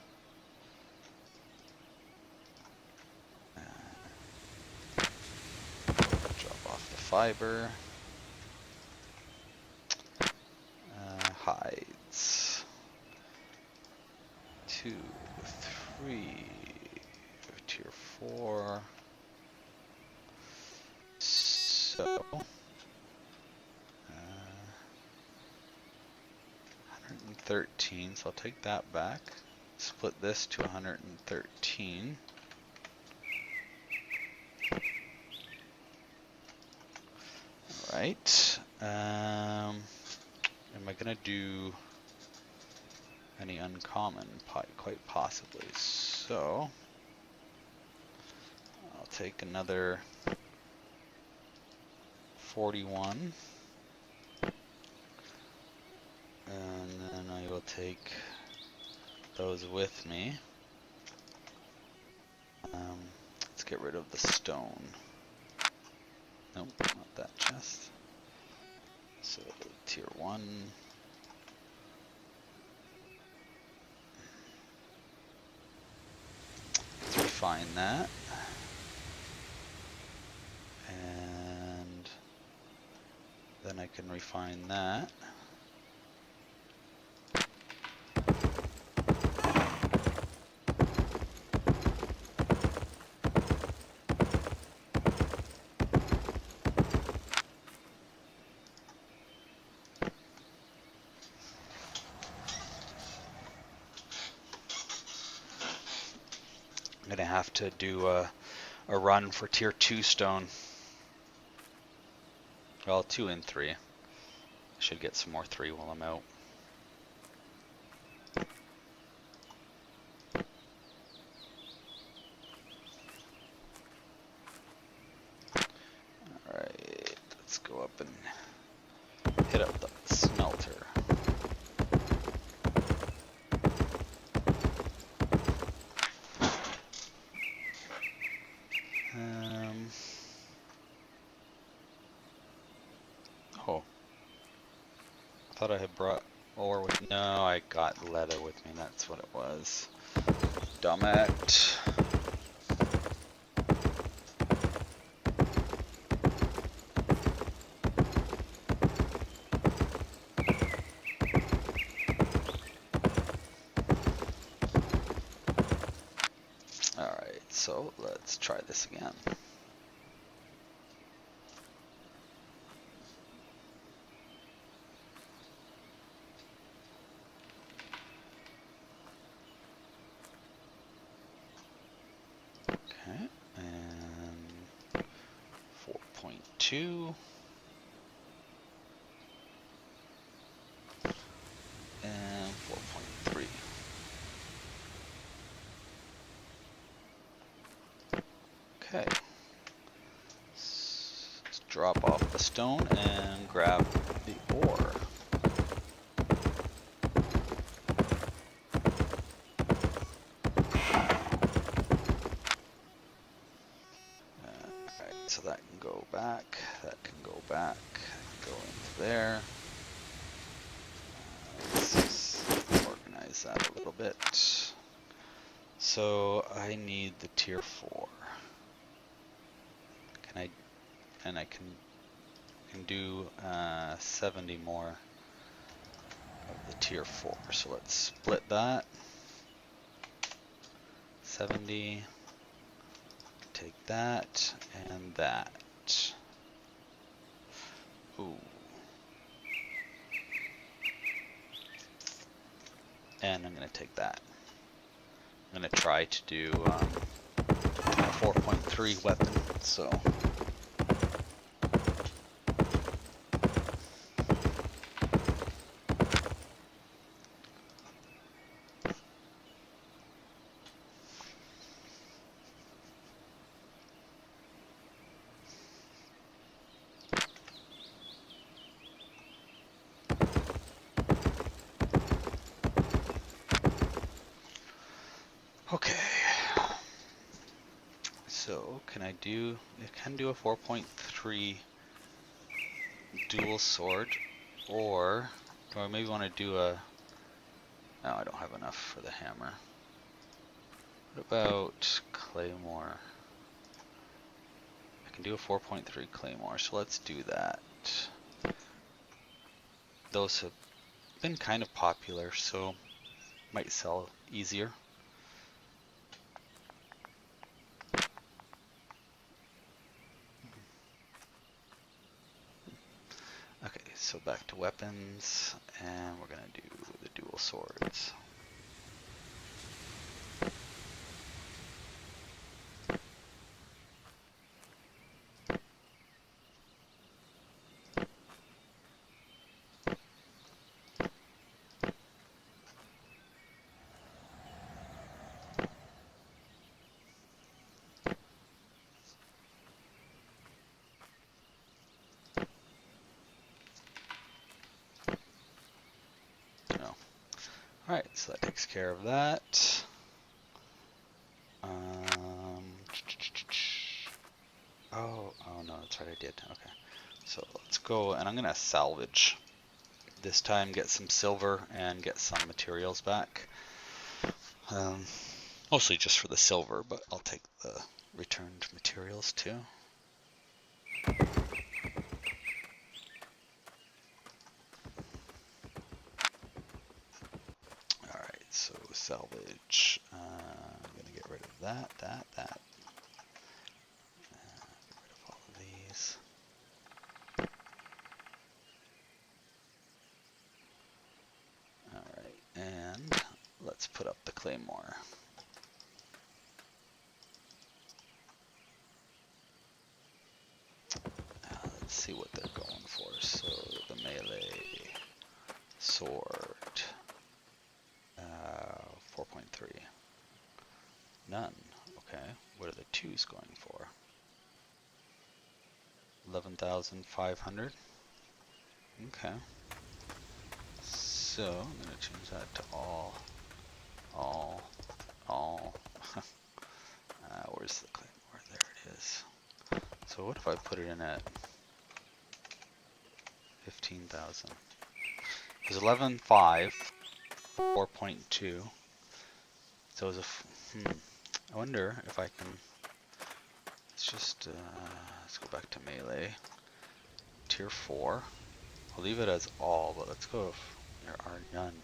Drop off the fiber. Hides. 2, 3. Tier 4. So. 113, so I'll take that back. Split this to 113. Alright. Am I gonna do any uncommon? Quite possibly. So I'll take another 41. And then I will take those with me. Let's get rid of the stone. Nope, not that chest. So tier 1. Let's refine that. And then I can refine that. I'm gonna have to do a run for tier 2 stone. Well, 2 and 3. I should get some more 3 while I'm out. Alright, let's go up and hit up the smelter. Oh, I thought I had brought ore with me. No, I got leather with me, that's what it was. Dummet. Alright, so let's try this again. Okay, and 4.2. And 4.3. Okay. Let's drop off the stone and grab the ore. Alright, so that can go back, that can go back, that can go into there. Let's just organize that a little bit. So I need the tier 4. I can do 70 more of the tier 4. So let's split that. 70. Take that and that. Ooh. And I'm gonna take that. I'm gonna try to do a 4.3 weapon, so. Okay. So I can do a 4.3 dual sword, or do I maybe want to do a, no, I don't have enough for the hammer. What about claymore? I can do a 4.3 claymore, so let's do that. Those have been kind of popular, so might sell easier. Okay, so back to weapons, and we're gonna do the dual swords. Alright, so that takes care of that. Um, oh no, that's right, I did. Okay. So let's go, and I'm gonna salvage this time, get some silver and get some materials back. Mostly just for the silver, but I'll take the returned materials too. Alright, so salvage. I'm gonna get rid of that. Get rid of all of these. Alright, and let's put up the claymore. Let's see what they're going for. So the melee sword, 4.3. None. Okay. What are the twos going for? 11,500. Okay. So I'm gonna change that to all. Where's the claymore? There it is. So what if I put it in at 15,000? It was 11.5, 4.2. So it was I wonder if I can. Let's go back to melee. Tier 4. I'll leave it as all, but let's go if there are none.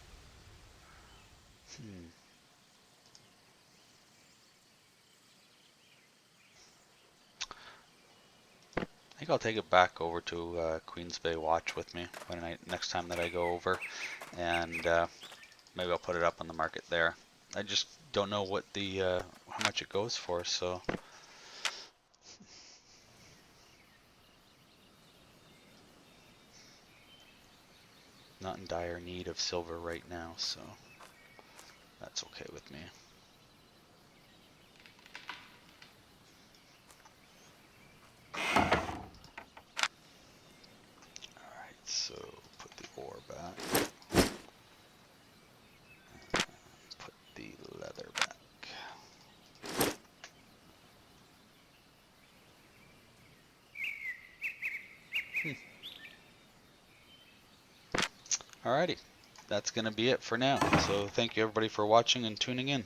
I think I'll take it back over to Queens Bay Watch with me next time that I go over, and maybe I'll put it up on the market there. I just don't know what the how much it goes for, so not in dire need of silver right now, so that's okay with me. Alright, so put the ore back. Put the leather back. Alrighty, that's going to be it for now. So thank you everybody for watching and tuning in.